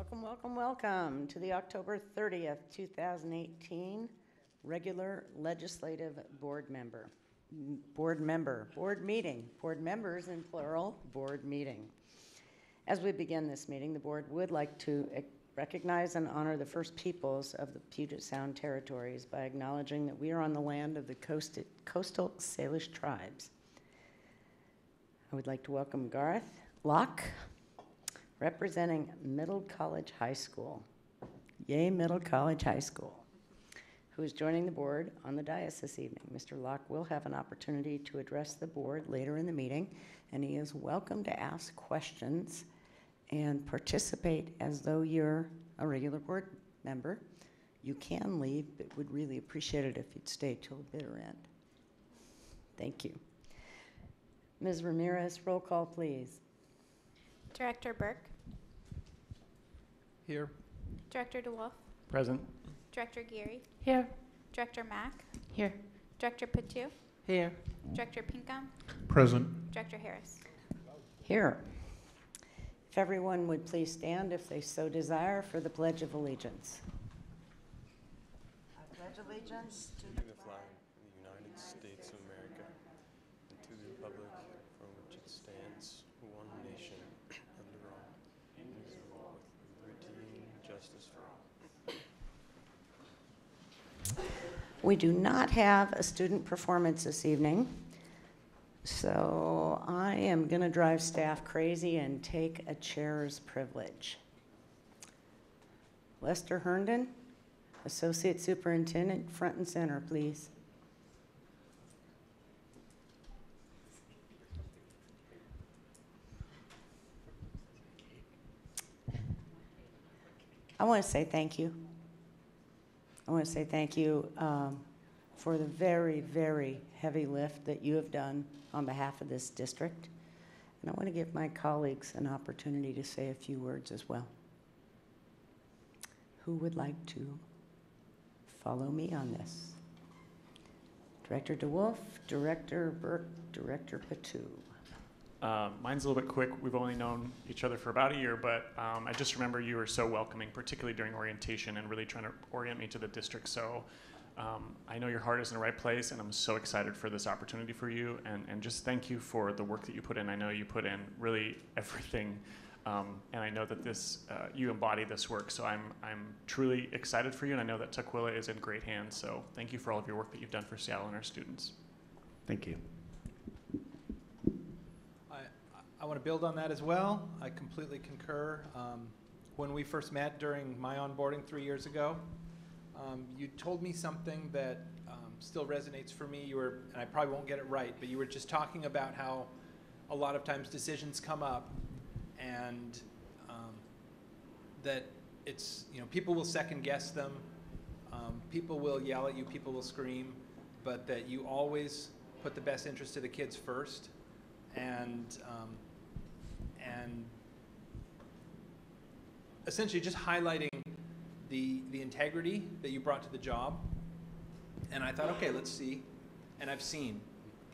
Welcome, welcome, welcome to the October 30th, 2018 regular legislative board members in plural, board meeting. As we begin this meeting, the board would like to recognize and honor the first peoples of the Puget Sound territories by acknowledging that we are on the land of the coastal Salish tribes. I would like to welcome Garth Locke, representing Middle College High School. Yay, Middle College High School, who is joining the board on the dais this evening. Mr. Locke will have an opportunity to address the board later in the meeting, and he is welcome to ask questions and participate as though you're a regular board member. You can leave, but would really appreciate it if you'd stay till the bitter end. Thank you. Ms. Ramirez, roll call, please. Director Burke. Here. Director DeWolf. Present. Director Geary. Here. Director Mack. Here. Director Patu. Here. Director Pinkham. Present. Director Harris. Here. If everyone would please stand if they so desire for the Pledge of Allegiance. I pledge allegiance to the flag of the United States of America and to the republic for which it stands, one nation, under all, indivisible, with liberty and justice for all. We do not have a student performance this evening, so I am going to drive staff crazy and take a chair's privilege. Lester Herndon, Associate Superintendent, front and center, please. I want to say thank you. I want to say thank you for the very, very heavy lift that you have done on behalf of this district. And I want to give my colleagues an opportunity to say a few words as well. Who would like to follow me on this? Director DeWolf, Director Burke, Director Patu. Mine's a little bit quick. We've only known each other for about a year, but I just remember you were so welcoming, particularly during orientation and really trying to orient me to the district. So I know your heart is in the right place, and I'm so excited for this opportunity for you. And just thank you for the work that you put in. I know you put in really everything, and I know that this you embody this work. So I'm truly excited for you, and I know that Tukwila is in great hands. So thank you for all of your work that you've done for Seattle and our students. Thank you. I want to build on that as well. I completely concur. When we first met during my onboarding 3 years ago, you told me something that still resonates for me. And I probably won't get it right, but you were just talking about how a lot of times decisions come up and that it's, people will second guess them. People will yell at you, people will scream, but that you always put the best interest of the kids first. And essentially just highlighting the integrity that you brought to the job. And I thought, okay, let's see. And I've seen.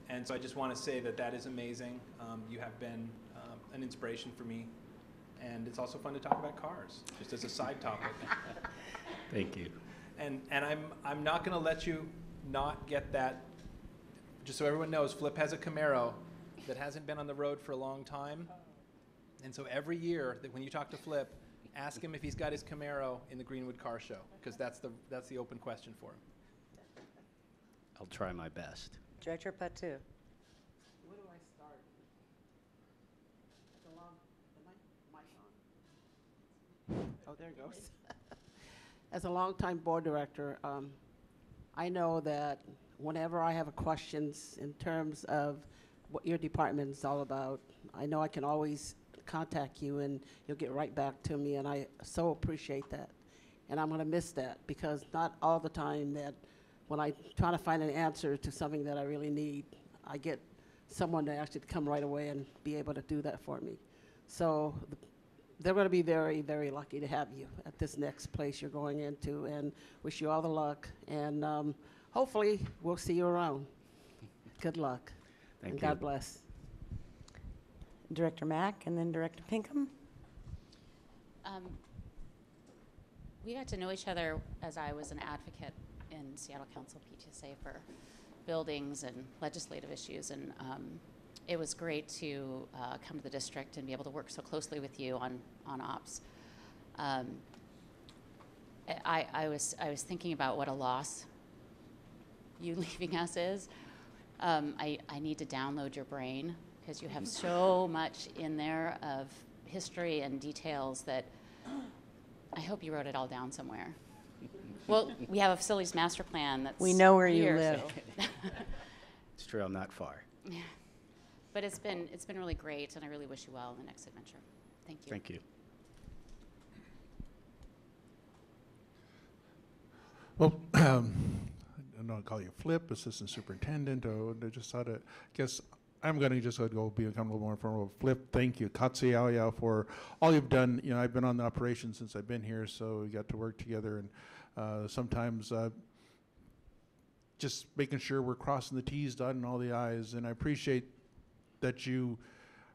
And so I just want to say that that is amazing. You have been an inspiration for me. And it's also fun to talk about cars, just as a side topic. Thank you. And I'm not going to let you not get that. Just so everyone knows, Flip has a Camaro that hasn't been on the road for a long time. And so every year that when you talk to Flip, ask him if he's got his Camaro in the Greenwood Car Show, because that's the open question for him. I'll try my best. Director Patu. Where do I start? The mic on. Oh, there it goes. As a longtime board director, I know that whenever I have questions in terms of what your department is all about, I know I can always contact you and you'll get right back to me, and I so appreciate that. And I'm going to miss that, because not all the time that when I try to find an answer to something that I really need, I get someone to actually come right away and be able to do that for me. So they're going to be very, very lucky to have you at this next place you're going into, and wish you all the luck. And hopefully we'll see you around. Good luck. Thank and you. God bless. Director Mack and then Director Pinkham. we got to know each other as I was an advocate in Seattle Council PTSA for buildings and legislative issues, and it was great to come to the district and be able to work so closely with you on ops. I was thinking about what a loss you leaving us is. I need to download your brain because you have so much in there of history and details that I hope you wrote it all down somewhere. Well, we have a facilities master plan that's We know where you here, live. so- It's true, I'm not far. Yeah. But it's been really great, and I really wish you well in the next adventure. Thank you. Thank you. Well, I don't know, call you Flip, Assistant Superintendent, or I just thought, guess I'm going to just go become a little more informal. Flip, thank you. Katsiaoya for all you've done. You know, I've been on the operation since I've been here, so we got to work together, and sometimes just making sure we're crossing the T's, dotting all the I's, and I appreciate that you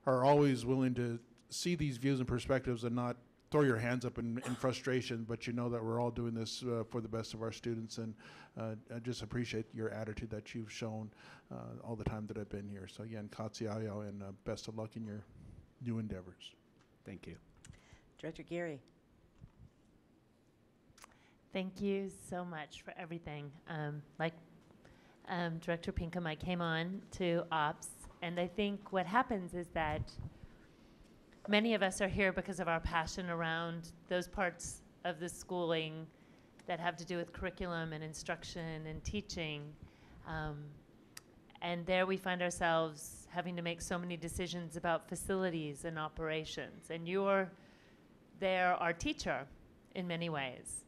are always willing to see these views and perspectives and not throw your hands up in frustration, but you know that we're all doing this for the best of our students, and I just appreciate your attitude that you've shown all the time that I've been here. So again, katsiayo, and best of luck in your new endeavors. Thank you. Director Geary. Thank you so much for everything. Like Director Pinkham, I came on to ops, and I think what happens is that many of us are here because of our passion around those parts of the schooling that have to do with curriculum and instruction and teaching. And there we find ourselves having to make so many decisions about facilities and operations. And you're there, our teacher, in many ways,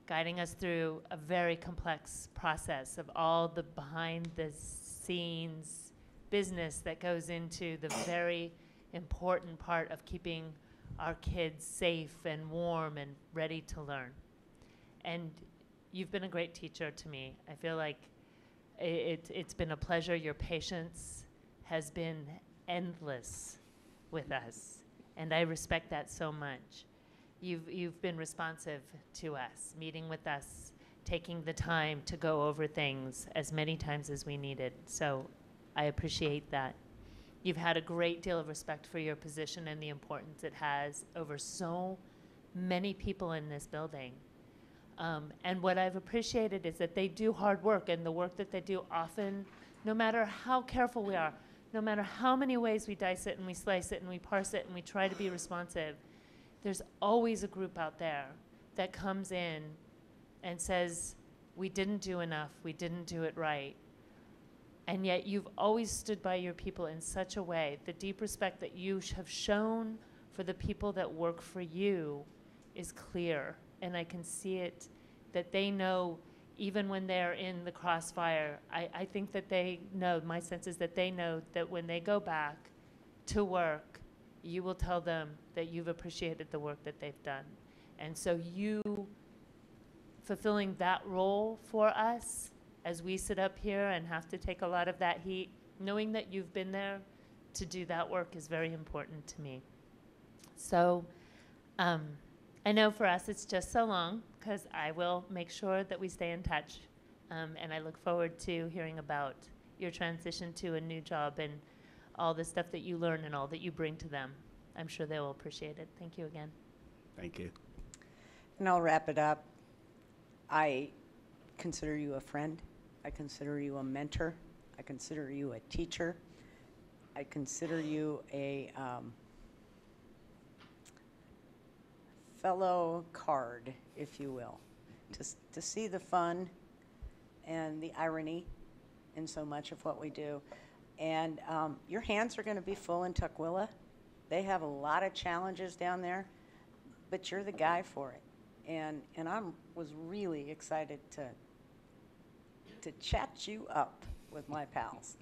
guiding us through a very complex process of all the behind the scenes business that goes into the very important part of keeping our kids safe and warm and ready to learn. And you've been a great teacher to me. I feel like it's been a pleasure. Your patience has been endless with us, and I respect that so much. You've been responsive to us, meeting with us, taking the time to go over things as many times as we needed. So I appreciate that. You've had a great deal of respect for your position and the importance it has over so many people in this building. And what I've appreciated is that they do hard work, and the work that they do often, no matter how careful we are, no matter how many ways we dice it and we slice it and we parse it and we try to be responsive, there's always a group out there that comes in and says, we didn't do enough, we didn't do it right. And yet you've always stood by your people in such a way. The deep respect that you have shown for the people that work for you is clear. And I can see it, that they know, even when they're in the crossfire, I think that they know, my sense is that they know that when they go back to work, you will tell them that you've appreciated the work that they've done. And so you fulfilling that role for us as we sit up here and have to take a lot of that heat, knowing that you've been there to do that work is very important to me. So I know for us it's just so long, because I will make sure that we stay in touch. And I look forward to hearing about your transition to a new job and all the stuff that you learn and all that you bring to them. I'm sure they will appreciate it. Thank you again. Thank you. And I'll wrap it up. I consider you a friend. I consider you a mentor. I consider you a teacher. I consider you a fellow card, if you will, to see the fun and the irony in so much of what we do. And your hands are going to be full in Tukwila. They have a lot of challenges down there, but you're the guy for it. And I was really excited to chat you up with my pals.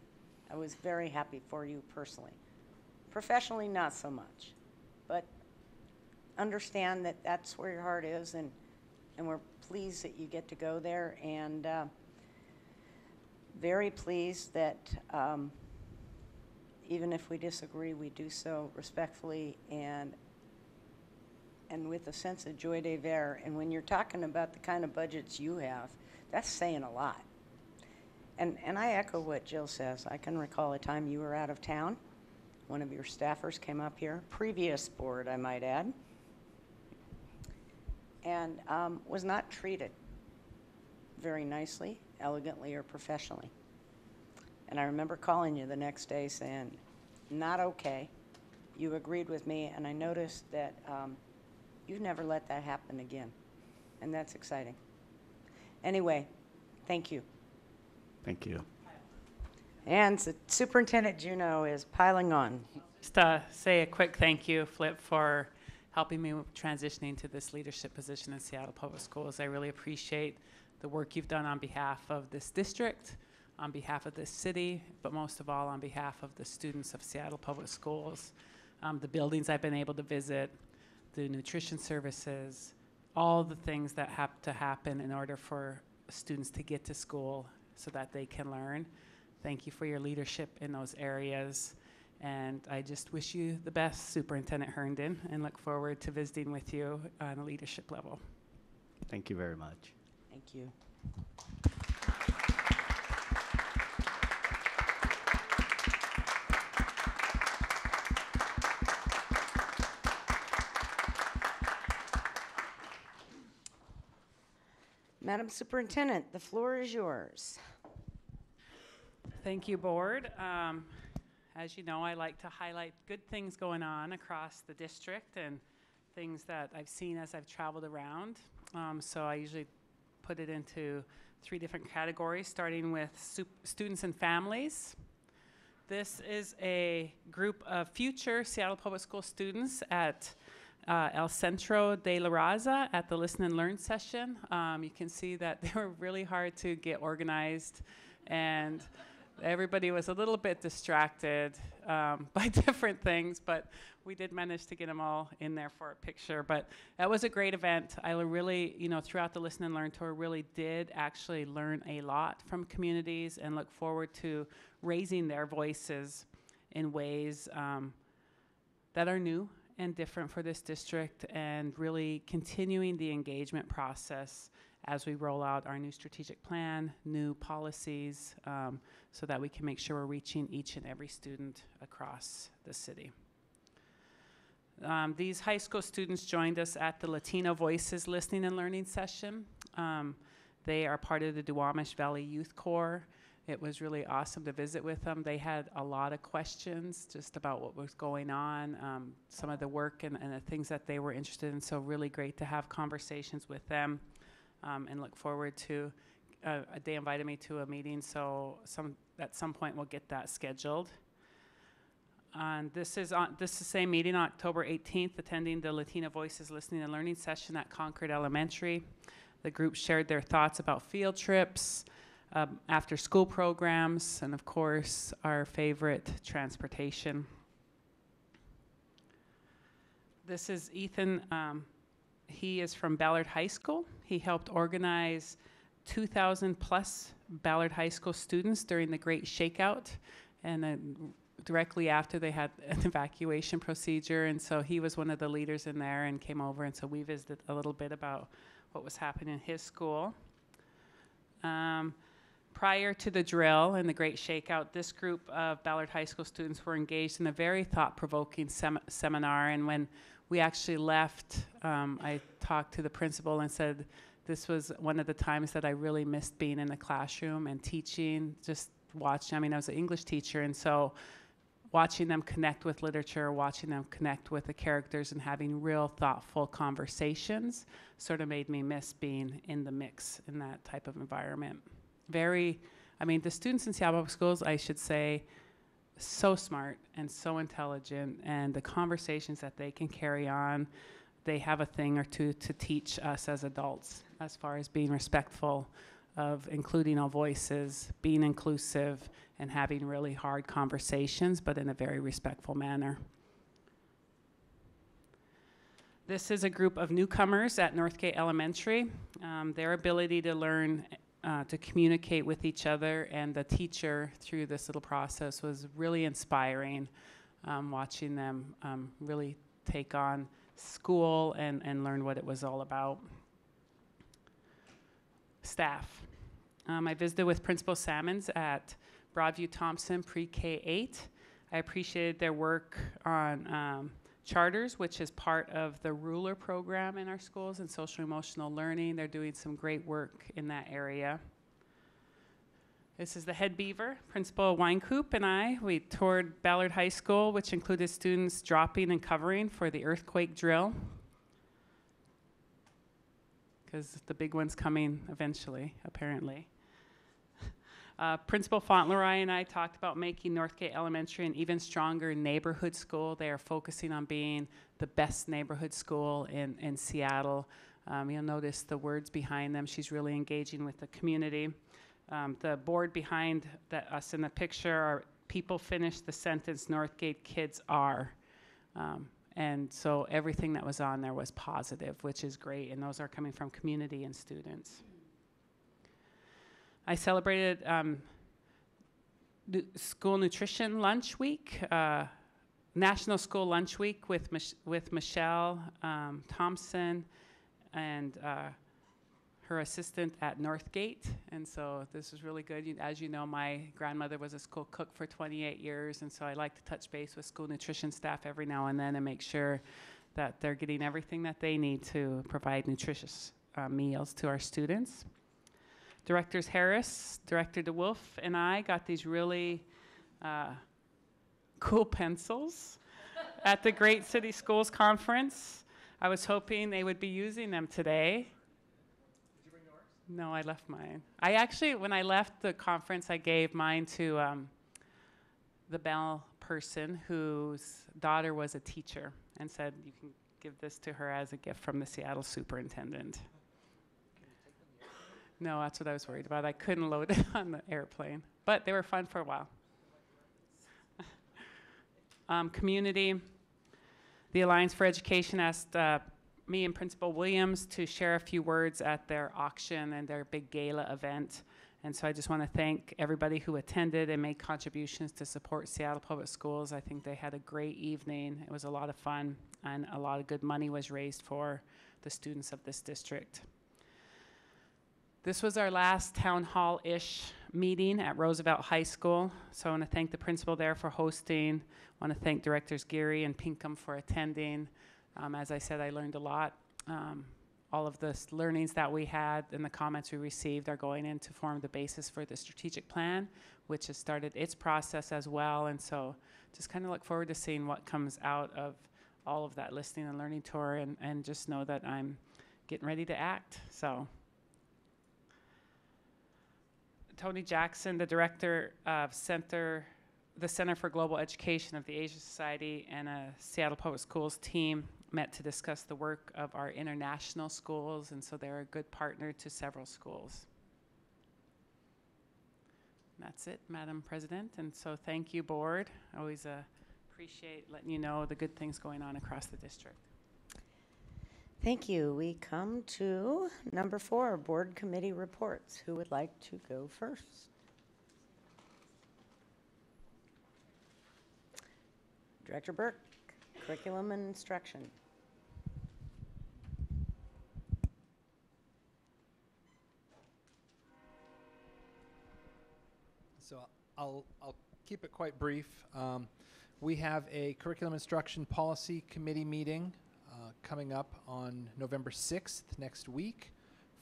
I was very happy for you personally. Professionally, not so much, but understand that that's where your heart is, and we're pleased that you get to go there, and very pleased that even if we disagree, we do so respectfully and and with a sense of joie de vivre. And when you're talking about the kind of budgets you have, that's saying a lot. And I echo what Jill says. I can recall a time you were out of town. One of your staffers came up here, previous board, I might add, and was not treated very nicely, elegantly, or professionally. And I remember calling you the next day saying, not okay. You agreed with me, and I noticed that you've never let that happen again. And that's exciting. Anyway, thank you. Thank you. And Superintendent Juneau is piling on. Just say a quick thank you, Flip, for helping me with transitioning to this leadership position in Seattle Public Schools. I really appreciate the work you've done on behalf of this district, on behalf of this city, but most of all on behalf of the students of Seattle Public Schools. The buildings I've been able to visit, the nutrition services, all the things that have to happen in order for students to get to school so that they can learn. Thank you for your leadership in those areas. And I just wish you the best, Superintendent Herndon, and look forward to visiting with you on a leadership level. Thank you very much. Thank you. Madam Superintendent, the floor is yours. Thank you, Board. As you know, I like to highlight good things going on across the district and things that I've seen as I've traveled around. So I usually put it into 3 different categories, starting with students and families. This is a group of future Seattle Public School students at El Centro de la Raza at the Listen and Learn session. You can see that they were really hard to get organized, and everybody was a little bit distracted by different things, but we did manage to get them all in there for a picture. But that was a great event. I really, throughout the Listen and Learn tour, really did actually learn a lot from communities and look forward to raising their voices in ways that are new and different for this district, and really continuing the engagement process as we roll out our new strategic plan, new policies, so that we can make sure we're reaching each and every student across the city. These high school students joined us at the Latino Voices Listening and Learning session. They are part of the Duwamish Valley Youth Corps. It was really awesome to visit with them. They had a lot of questions just about what was going on, some of the work and the things that they were interested in, so really great to have conversations with them. And look forward to, they invited me to a meeting, so at some point we'll get that scheduled. This is the same meeting, October 18th, attending the Latino Voices Listening and Learning session at Concord Elementary. The group shared their thoughts about field trips, after school programs, and of course, our favorite, transportation. This is Ethan. He is from Ballard High School. He helped organize 2,000 plus Ballard High School students during the Great Shakeout, and directly after they had an evacuation procedure, and so he was one of the leaders in there and came over, and so we visited a little bit about what was happening in his school. Prior to the drill and the Great Shakeout, this group of Ballard High School students were engaged in a very thought-provoking seminar, and when we actually left, I talked to the principal and said this was one of the times that I really missed being in the classroom and teaching, just watching. I mean, I was an English teacher, and so watching them connect with literature, watching them connect with the characters and having real thoughtful conversations sort of made me miss being in the mix in that type of environment. The students in Seattle Public Schools, I should say, so smart and so intelligent, and the conversations that they can carry on, they have a thing or two to teach us as adults as far as being respectful of including all voices, being inclusive, and having really hard conversations, but in a very respectful manner. This is a group of newcomers at Northgate Elementary. Their ability to learn to communicate with each other and the teacher through this little process was really inspiring, watching them really take on school and learned what it was all about. Staff. I visited with Principal Salmons at Broadview Thompson Pre-K 8. I appreciated their work on charters, which is part of the ruler program in our schools and social emotional learning. They're doing some great work in that area. This is the head beaver, Principal Weinkoop and I. We toured Ballard High School, which included students dropping and covering for the earthquake drill, because the big one's coming eventually, apparently. Principal Fauntleroy and I talked about making Northgate Elementary an even stronger neighborhood school. They are focusing on being the best neighborhood school in Seattle. You'll notice the words behind them. She's really engaging with the community. The board behind us in the picture are people finish the sentence, Northgate kids are. And so everything that was on there was positive, which is great, and those are coming from community and students. I celebrated School Nutrition Lunch Week, National School Lunch Week with Michelle Thompson and her assistant at Northgate, and so this was really good. As you know, my grandmother was a school cook for 28 years, and so I like to touch base with school nutrition staff every now and then and make sure that they're getting everything that they need to provide nutritious meals to our students. Directors Harris, Director DeWolf, and I got these really cool pencils at the Great City Schools Conference. I was hoping they would be using them today. Did you bring yours? No, I left mine. I actually, when I left the conference, I gave mine to the Bell person whose daughter was a teacher and said, you can give this to her as a gift from the Seattle superintendent. No, that's what I was worried about. I couldn't load it on the airplane, but they were fun for a while. Community. The Alliance for Education asked me and Principal Williams to share a few words at their auction and their big gala event. And so I just want to thank everybody who attended and made contributions to support Seattle Public Schools. I think they had a great evening. It was a lot of fun, and a lot of good money was raised for the students of this district. This was our last town hall-ish meeting at Roosevelt High School. So I want to thank the principal there for hosting. I want to thank Directors Geary and Pinkham for attending. As I said, I learned a lot. All of the learnings that we had and the comments we received are going in to form the basis for the strategic plan, which has started its process as well. And so just kind of look forward to seeing what comes out of all of that listening and learning tour, and just know that I'm getting ready to act. So Tony Jackson, the director of the Center for Global Education of the Asia Society, and a Seattle Public Schools team met to discuss the work of our international schools, and so they're a good partner to several schools. And that's it, Madam President, and so thank you, board. I always appreciate letting you know the good things going on across the district. Thank you. We come to number 4, board committee reports. Who would like to go first? Director Burke, curriculum and instruction. So I'll keep it quite brief. We have a curriculum instruction policy committee meeting coming up on November 6th, next week,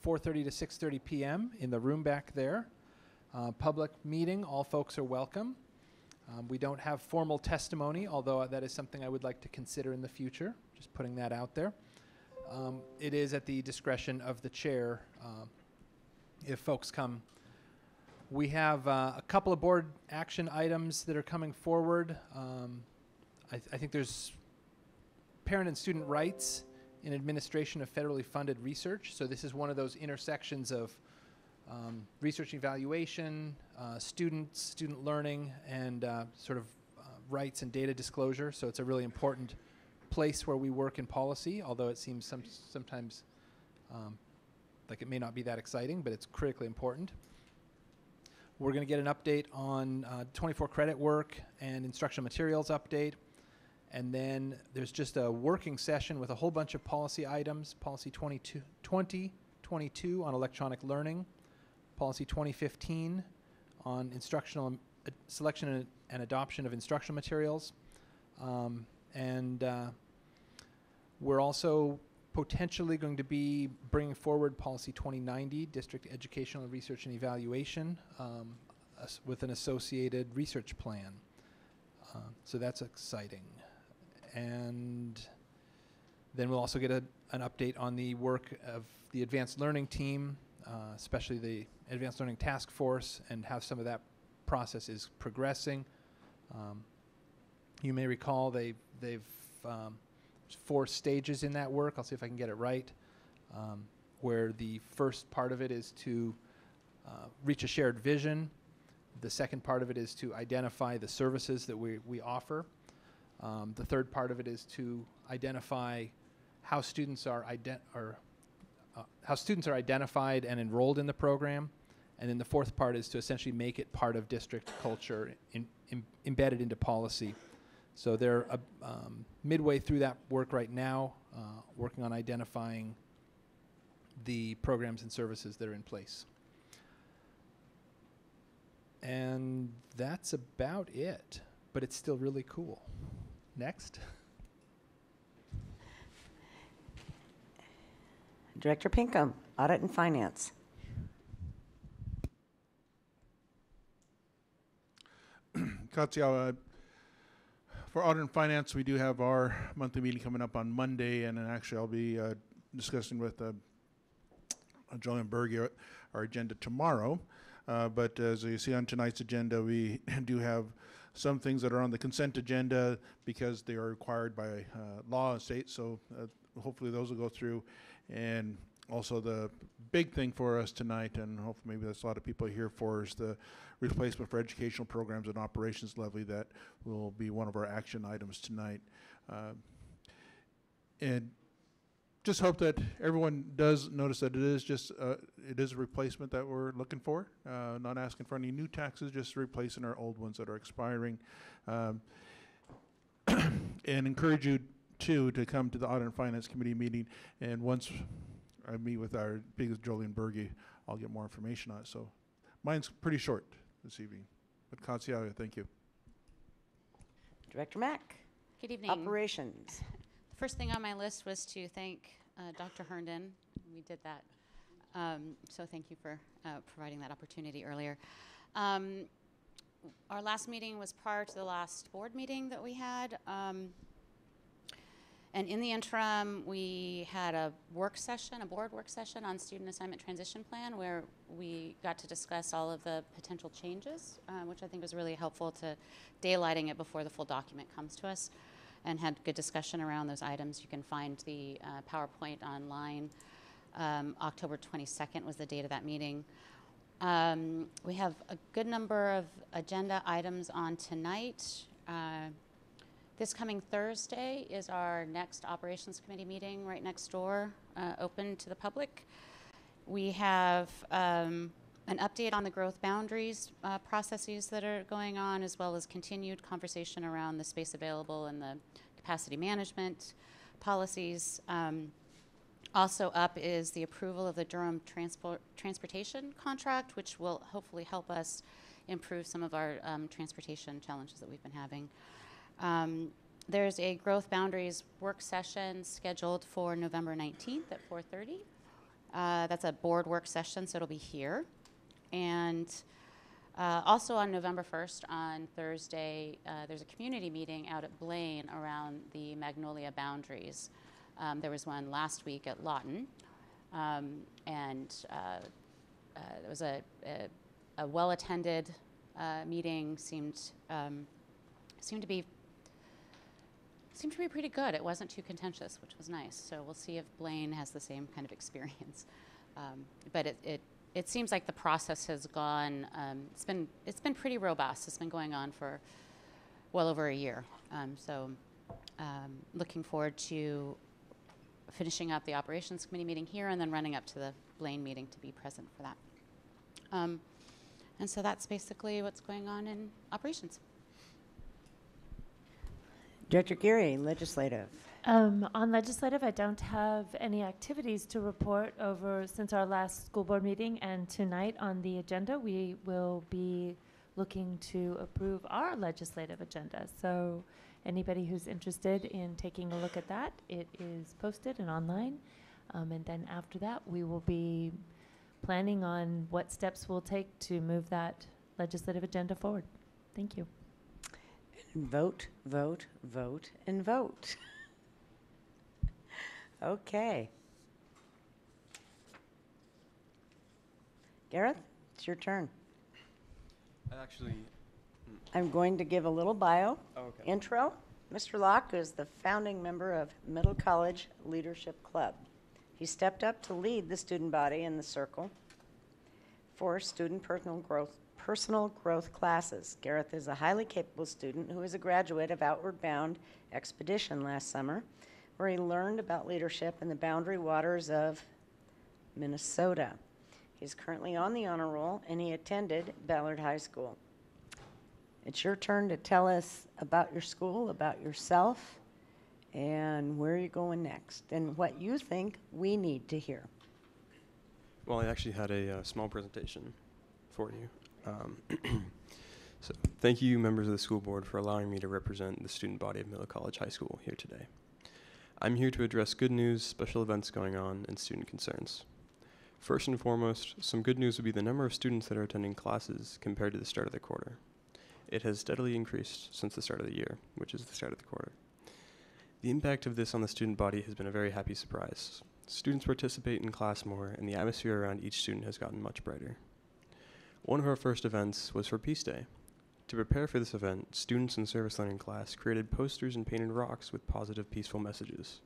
4:30 to 6:30 p.m. in the room back there. Public meeting, all folks are welcome. We don't have formal testimony, although that is something I would like to consider in the future, just putting that out there. It is at the discretion of the chair if folks come. We have a couple of board action items that are coming forward. I think there's parent and student rights in administration of federally funded research. So this is one of those intersections of research evaluation, student learning, and sort of rights and data disclosure. So it's a really important place where we work in policy, although it seems sometimes like it may not be that exciting, but it's critically important. We're going to get an update on 24 credit work and instructional materials update. And then there's just a working session with a whole bunch of policy items, policy 2022 on electronic learning, policy 2015 on instructional selection and adoption of instructional materials. We're also potentially going to be bringing forward policy 2090, district educational research and evaluation, with an associated research plan. So that's exciting. And then we'll also get an update on the work of the advanced learning team, especially the advanced learning task force, and how some of that process is progressing. You may recall they've 4 stages in that work. I'll see if I can get it right. Where the first part of it is to reach a shared vision. The second part of it is to identify the services that we offer. The third part of it is to identify how students are identified and enrolled in the program. And then the fourth part is to essentially make it part of district culture, embedded into policy. So they're midway through that work right now, working on identifying the programs and services that are in place. And that's about it, but it's still really cool. Next. Director Pinkham, Audit and Finance. Katia, for Audit and Finance, we do have our monthly meeting coming up on Monday, and then actually I'll be discussing with Jolene Berge our agenda tomorrow. But as you see on tonight's agenda, we do have some things that are on the consent agenda because they are required by law and state, so hopefully those will go through. And also the big thing for us tonight, and hopefully maybe that's a lot of people here for, is the replacement for educational programs and operations levy. That will be one of our action items tonight. And just hope that everyone does notice that it is just it is a replacement that we're looking for. Not asking for any new taxes, just replacing our old ones that are expiring. And encourage you too to come to the Audit and Finance Committee meeting. And once I meet with our biggest Jolene Berge, I'll get more information on it. So mine's pretty short this evening. But Katia, thank you. Director Mack. Good evening. Operations. The first thing on my list was to thank Dr. Herndon. We did that. So thank you for providing that opportunity earlier. Our last meeting was prior to the last board meeting that we had. And in the interim, we had a board work session on student assignment transition plan, where we got to discuss all of the potential changes, which I think was really helpful to daylighting it before the full document comes to us, and had good discussion around those items. You can find the PowerPoint online. October 22nd was the date of that meeting. We have a good number of agenda items on tonight. This coming Thursday is our next Operations Committee meeting right next door, open to the public. We have an update on the growth boundaries processes that are going on, as well as continued conversation around the space available and the capacity management policies. Also up is the approval of the Durham transportation contract, which will hopefully help us improve some of our transportation challenges that we've been having. There's a growth boundaries work session scheduled for November 19th at 4:30. That's a board work session, so it'll be here. And also on November 1st, on Thursday, there's a community meeting out at Blaine around the Magnolia boundaries. There was one last week at Lawton, and there was a well-attended meeting. Seemed to be pretty good. It wasn't too contentious, which was nice. So we'll see if Blaine has the same kind of experience. But it seems like the process has gone. It's been pretty robust. It's been going on for well over a year. So looking forward to finishing up the Operations Committee meeting here, and then running up to the Blaine meeting to be present for that. And so that's basically what's going on in operations. Director Geary, Legislative. On legislative, I don't have any activities to report over since our last school board meeting, and tonight on the agenda, we will be looking to approve our legislative agenda. So anybody who's interested in taking a look at that, it is posted and online. And then after that, we will be planning on what steps we'll take to move that legislative agenda forward. Thank you. Vote, vote, vote, and vote. Okay. Gareth, it's your turn. I'm going to give a little bio intro. Mr. Locke is the founding member of Middle College Leadership Club. He stepped up to lead the student body in the circle for student personal growth classes. Gareth is a highly capable student who is a graduate of Outward Bound Expedition last summer, where he learned about leadership in the boundary waters of Minnesota. He's currently on the honor roll, and he attended Ballard High School. It's your turn to tell us about your school, about yourself, and where you're going next, and what you think we need to hear. Well, I actually had a small presentation for you. So thank you, members of the school board, for allowing me to represent the student body of Middle College High School here today. I'm here to address good news, special events going on, and student concerns. First and foremost, some good news would be the number of students that are attending classes compared to the start of the quarter. It has steadily increased since the start of the year, which is the start of the quarter. The impact of this on the student body has been a very happy surprise. Students participate in class more, and the atmosphere around each student has gotten much brighter. One of our first events was for Peace Day. To prepare for this event, students in service learning class created posters and painted rocks with positive, peaceful messages.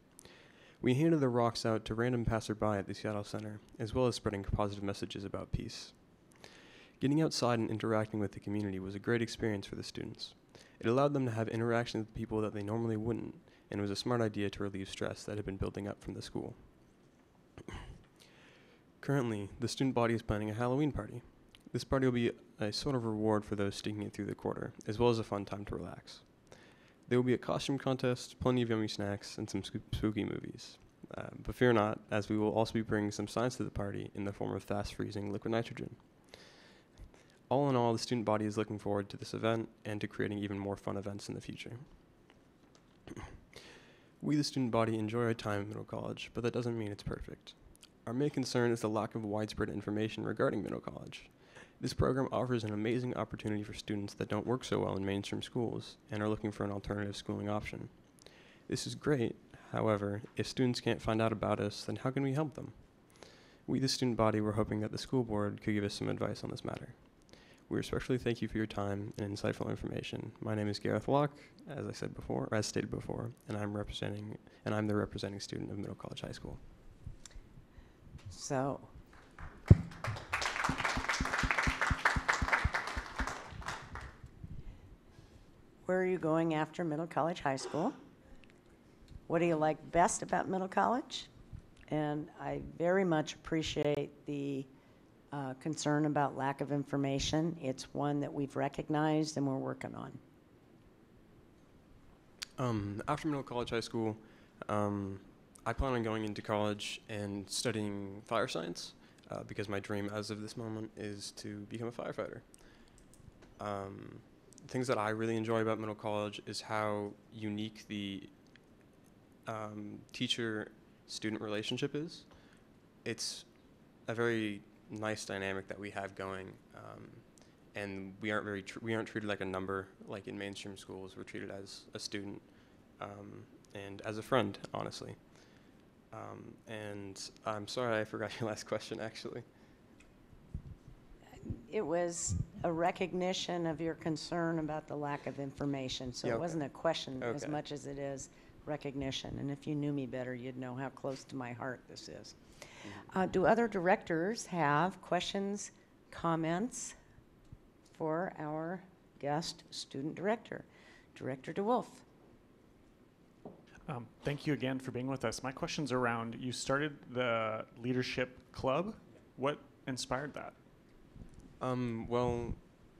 We handed the rocks out to random passerby at the Seattle Center, as well as spreading positive messages about peace. Getting outside and interacting with the community was a great experience for the students. It allowed them to have interaction with people that they normally wouldn't, and it was a smart idea to relieve stress that had been building up from the school. Currently, the student body is planning a Halloween party. This party will be a sort of reward for those sticking it through the quarter, as well as a fun time to relax. There will be a costume contest, plenty of yummy snacks, and some spooky movies. But fear not, as we will also be bringing some science to the party in the form of fast-freezing liquid nitrogen. All in all, the student body is looking forward to this event and to creating even more fun events in the future. We, the student body, enjoy our time at Middle College, but that doesn't mean it's perfect. Our main concern is the lack of widespread information regarding Middle College. This program offers an amazing opportunity for students that don't work so well in mainstream schools and are looking for an alternative schooling option. This is great. However, if students can't find out about us, then how can we help them? We, the student body, were hoping that the school board could give us some advice on this matter. We respectfully thank you for your time and insightful information. My name is Gareth Locke, as I said before, or as stated before, and I'm the representing student of Middle College High School. So, where are you going after Middle College High School? What do you like best about Middle College? And I very much appreciate the concern about lack of information. It's one that we've recognized and we're working on. After Middle College High School, I plan on going into college and studying fire science because my dream as of this moment is to become a firefighter. Things that I really enjoy about Middle College is how unique the teacher-student relationship is. It's a very nice dynamic that we have going, and we aren't treated like a number like in mainstream schools. We're treated as a student and as a friend, honestly. And I'm sorry I forgot your last question, actually. It was a recognition of your concern about the lack of information. So Yeah, it okay. wasn't a question as Okay. much as it is recognition. And if you knew me better, you'd know how close to my heart this is. Do other directors have questions, comments for our guest student director? Director DeWolf. Thank you again for being with us. My question's around, you started the leadership club. What inspired that? Well,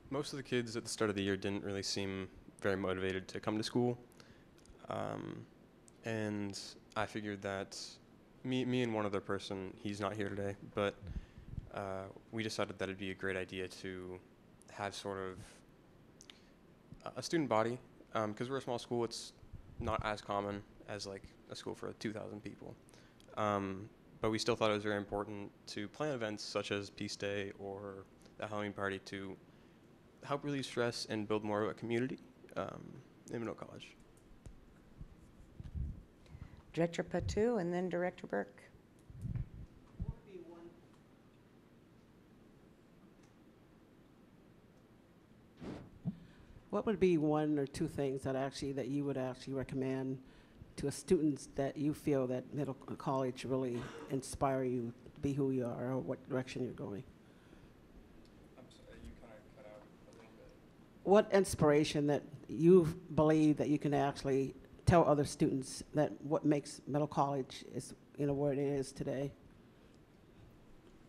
most of the kids at the start of the year didn't really seem very motivated to come to school. And I figured that me and one other person, he's not here today, but we decided that it'd be a great idea to have sort of a student body, because we're a small school. It's not as common as like a school for 2,000 people. But we still thought it was very important to plan events such as Peace Day or the Halloween party to help relieve stress and build more of a community in Middle College. Director Patu and then Director Burke. What would be one or two things that you would actually recommend to a students that you feel that middle college really inspire you to be who you are or what direction you're going? I'm sorry, you kind of cut out a little bit. What inspiration that you believe that you can actually tell other students that what makes middle college is, you know, where it is today?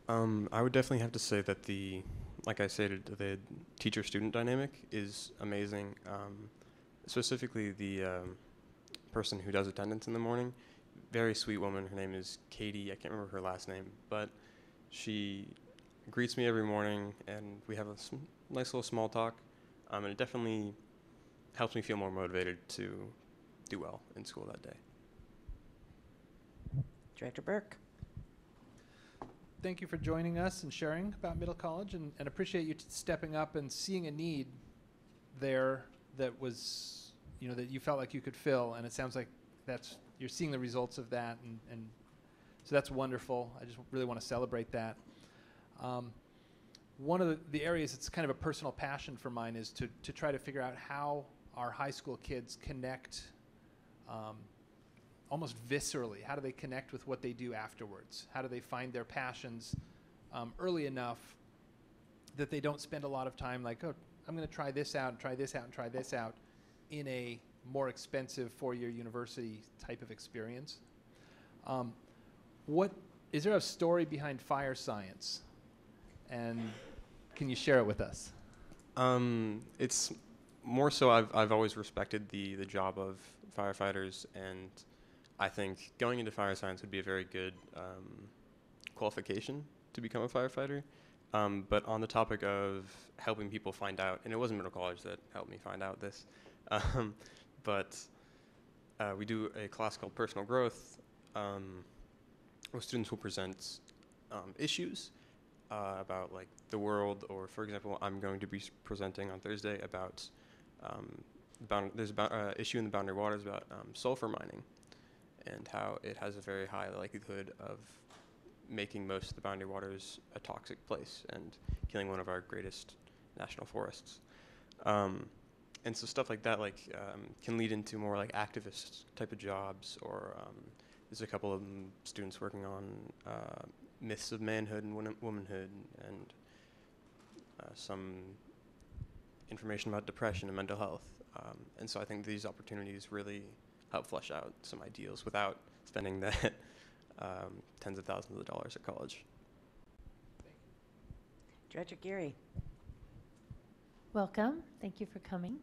I would definitely have to say that like I said, the teacher-student dynamic is amazing. Specifically, the person who does attendance in the morning, very sweet woman. Her name is Katie. I can't remember her last name, but she greets me every morning, and we have a nice little small talk. And it definitely helps me feel more motivated to do well in school that day. Director Burke. Thank you for joining us and sharing about Middle College, and appreciate you stepping up and seeing a need there that was, you know, that you felt like you could fill, and it sounds like you're seeing the results of that, and so that's wonderful. I just really want to celebrate that. One of the areas that's kind of a personal passion for mine is to try to figure out how our high school kids connect almost viscerally. How do they connect with what they do afterwards? How do they find their passions early enough that they don't spend a lot of time like, oh, I'm going to try this out and try this out and try this out in a more expensive four-year university type of experience? Is there a story behind fire science? And can you share it with us? It's more so I've always respected the job of firefighters, and I think going into fire science would be a very good qualification to become a firefighter. But on the topic of helping people find out, and it wasn't Middle College that helped me find out this, but we do a class called Personal Growth, where students will present issues about like the world, or for example, I'm going to be presenting on Thursday about there's an issue in the Boundary Waters about sulfur mining, and how it has a very high likelihood of making most of the Boundary Waters a toxic place and killing one of our greatest national forests. And so stuff like that can lead into more like activist type of jobs, or there's a couple of students working on myths of manhood and womanhood, and some information about depression and mental health. And so I think these opportunities really help flesh out some ideals without spending that tens of thousands of dollars at college. Director Geary. Welcome. Thank you for coming.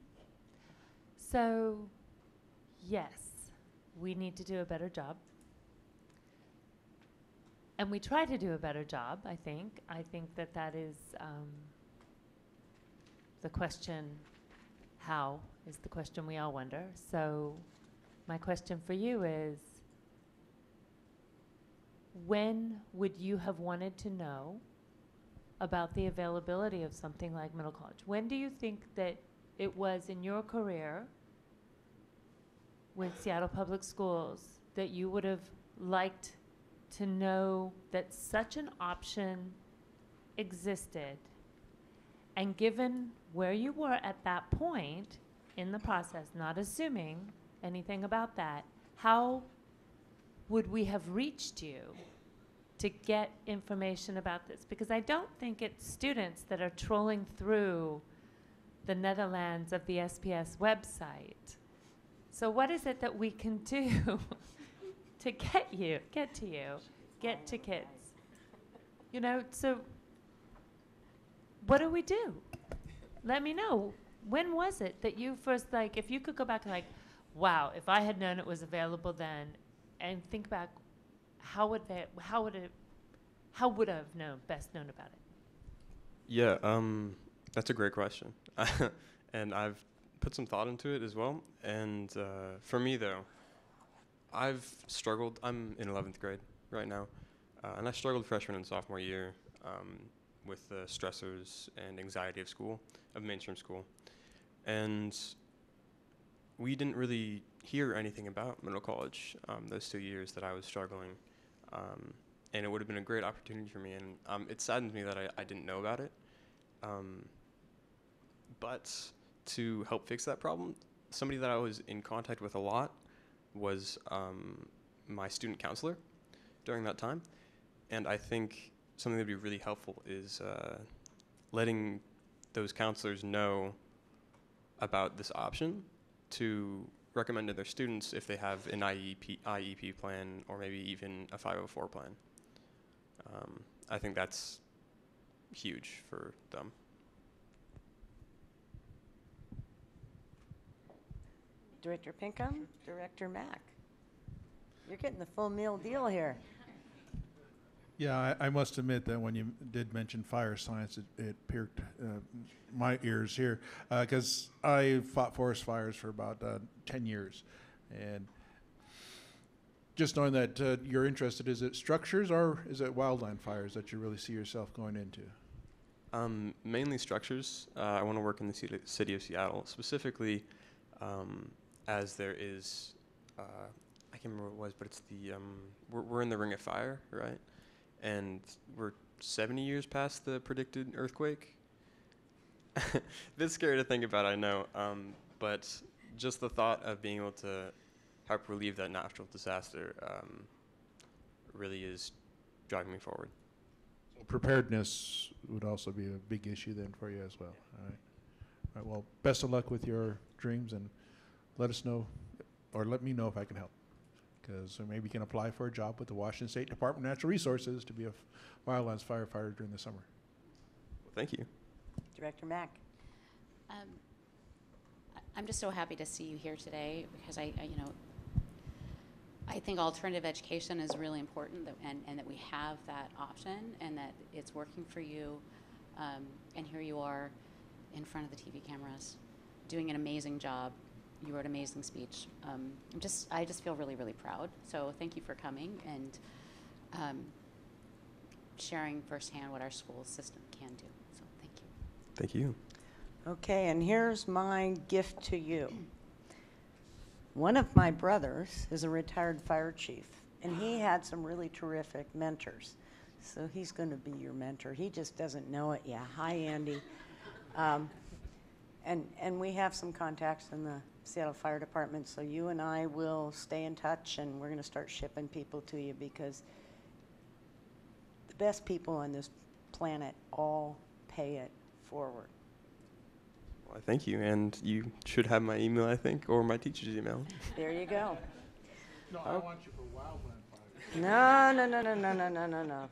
So, yes, we need to do a better job. And we try to do a better job, I think. I think that is the question. How is the question we all wonder. So my question for you is, when would you have wanted to know about the availability of something like Middle College? When do you think that it was in your career with Seattle Public Schools that you would have liked to know that such an option existed? And given where you were at that point in the process, not assuming anything about that, how would we have reached you to get information about this? Because I don't think it's students that are trolling through the Netherlands of the SPS website. So what is it that we can do to get to you, get to kids? You know, so what do we do? Let me know. When was it that you first, like, if you could go back and like, wow, if I had known it was available then, and think back, how would I have best known about it? Yeah, that's a great question. And I've put some thought into it as well. And for me, though, I've struggled. I'm in 11th grade right now, and I struggled freshman and sophomore year with the stressors and anxiety of school, of mainstream school. And we didn't really hear anything about middle college those 2 years that I was struggling. And it would have been a great opportunity for me. And it saddens me that I didn't know about it. But to help fix that problem, somebody that I was in contact with a lot was my student counselor during that time. And I think something that would be really helpful is letting those counselors know about this option to recommend to their students if they have an IEP plan or maybe even a 504 plan. I think that's huge for them. Director Pinkham, Director Mack. You're getting the full meal deal here. Yeah, I must admit that when you did mention fire science, it perked my ears here, because I fought forest fires for about 10 years. And just knowing that you're interested, is it structures or is it wildland fires that you really see yourself going into? Mainly structures. I want to work in the city of Seattle, specifically as there is, I can't remember what it was, but it's the, we're in the Ring of Fire, right? And we're 70 years past the predicted earthquake. Bit scary to think about, I know, but just the thought of being able to help relieve that natural disaster really is driving me forward. So preparedness would also be a big issue then for you as well. All right. All right. Well, best of luck with your dreams, and let us know, or let me know if I can help, because maybe you can apply for a job with the Washington State Department of Natural Resources to be a wildlands firefighter during the summer. Well, thank you. Director Mack. I'm just so happy to see you here today, because I think alternative education is really important, and that we have that option and that it's working for you. And here you are in front of the TV cameras doing an amazing job. You wrote an amazing speech. I just feel really, really proud. So thank you for coming and sharing firsthand what our school system can do. So thank you. Thank you. Okay, and here's my gift to you. One of my brothers is a retired fire chief, and he had some really terrific mentors. So he's going to be your mentor. He just doesn't know it yet. Hi, Andy. And we have some contacts in the Seattle Fire Department, so you and I will stay in touch, and we're going to start shipping people to you, because the best people on this planet all pay it forward. Well, thank you, and you should have my email, I think, or my teacher's email. There you go. No, I want you for wildland fire. No.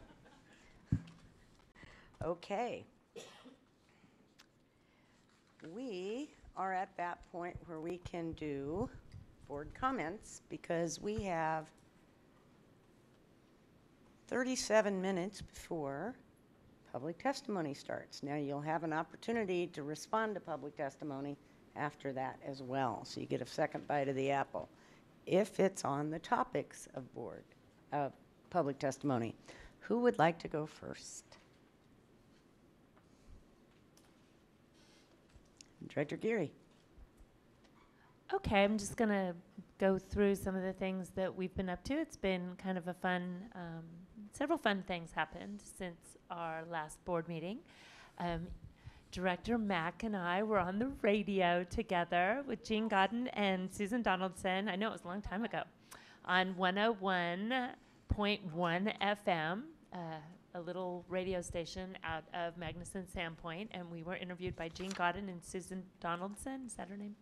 Okay. We are at that point where we can do board comments, because we have 37 minutes before public testimony starts. Now, you'll have an opportunity to respond to public testimony after that as well, so you get a second bite of the apple if it's on the topics of public testimony. Who would like to go first? Director Geary. Okay, I'm just going to go through some of the things that we've been up to. It's been kind of a fun, several fun things happened since our last board meeting. Director Mack and I were on the radio together with Jean Godden and Susan Donaldson. I know it was a long time ago, on 101.1 FM, a little radio station out of Magnuson Sandpoint, and we were interviewed by Jean Godden and Susan Donaldson. Is that her name?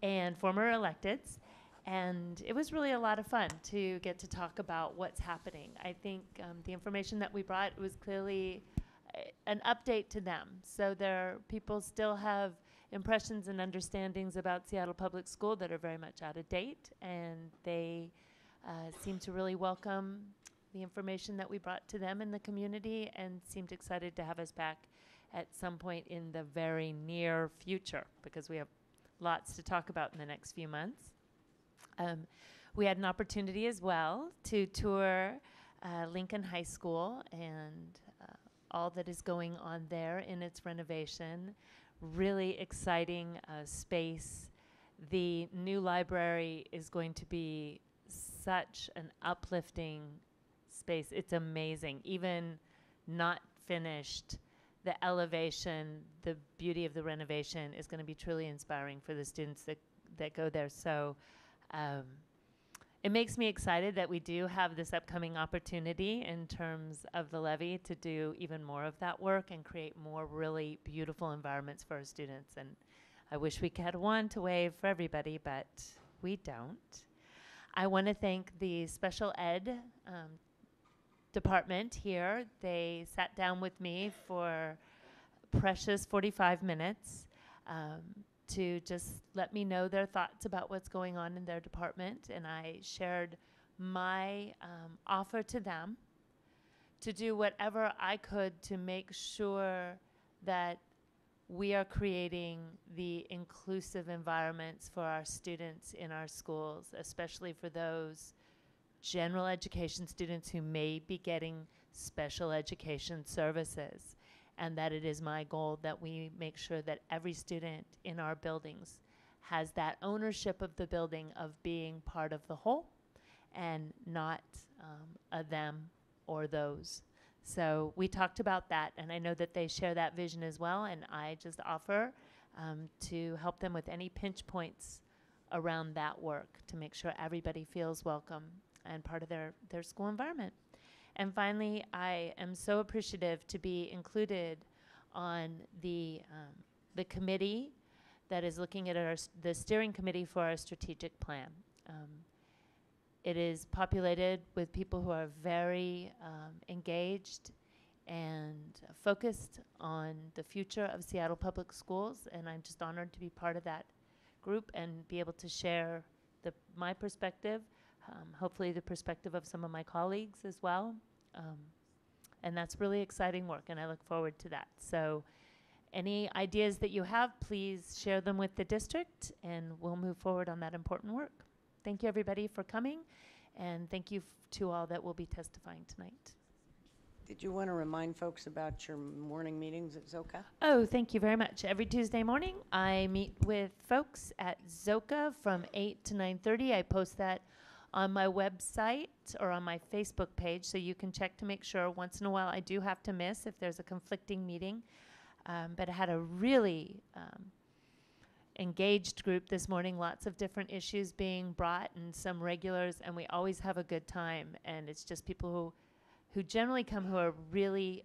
And former electeds. And it was really a lot of fun to get to talk about what's happening. I think the information that we brought was clearly an update to them. So people still have impressions and understandings about Seattle Public School that are very much out of date, and they seemed to really welcome the information that we brought to them in the community and seemed excited to have us back at some point in the very near future, because we have lots to talk about in the next few months. We had an opportunity as well to tour Lincoln High School and all that is going on there in its renovation. Really exciting space. The new library is going to be such an uplifting space. It's amazing. Even not finished, the elevation, the beauty of the renovation is going to be truly inspiring for the students that go there. So it makes me excited that we do have this upcoming opportunity in terms of the levy to do even more of that work and create more really beautiful environments for our students. And I wish we had one to wave for everybody, but we don't. I want to thank the special ed department here. They sat down with me for precious 45 minutes to just let me know their thoughts about what's going on in their department. And I shared my offer to them to do whatever I could to make sure that we are creating the inclusive environments for our students in our schools, especially for those general education students who may be getting special education services. And that it is my goal that we make sure that every student in our buildings has that ownership of the building of being part of the whole and not a them or those. So we talked about that, and I know that they share that vision as well, and I just offer to help them with any pinch points around that work to make sure everybody feels welcome and part of their school environment. And finally, I am so appreciative to be included on the committee that is looking at the steering committee for our strategic plan. It is populated with people who are very engaged and focused on the future of Seattle Public Schools, and I'm just honored to be part of that group and be able to share my perspective, hopefully the perspective of some of my colleagues as well. And that's really exciting work, and I look forward to that. So any ideas that you have, please share them with the district, and we'll move forward on that important work. Thank you, everybody, for coming, and thank you to all that will be testifying tonight. Did you want to remind folks about your morning meetings at Zoka? Oh, thank you very much. Every Tuesday morning, I meet with folks at Zoka from 8 to 9:30. I post that on my website or on my Facebook page, so you can check to make sure. Once in a while, I do have to miss if there's a conflicting meeting, but I had a really engaged group this morning, lots of different issues being brought and some regulars, and we always have a good time. And it's just people who generally come who are really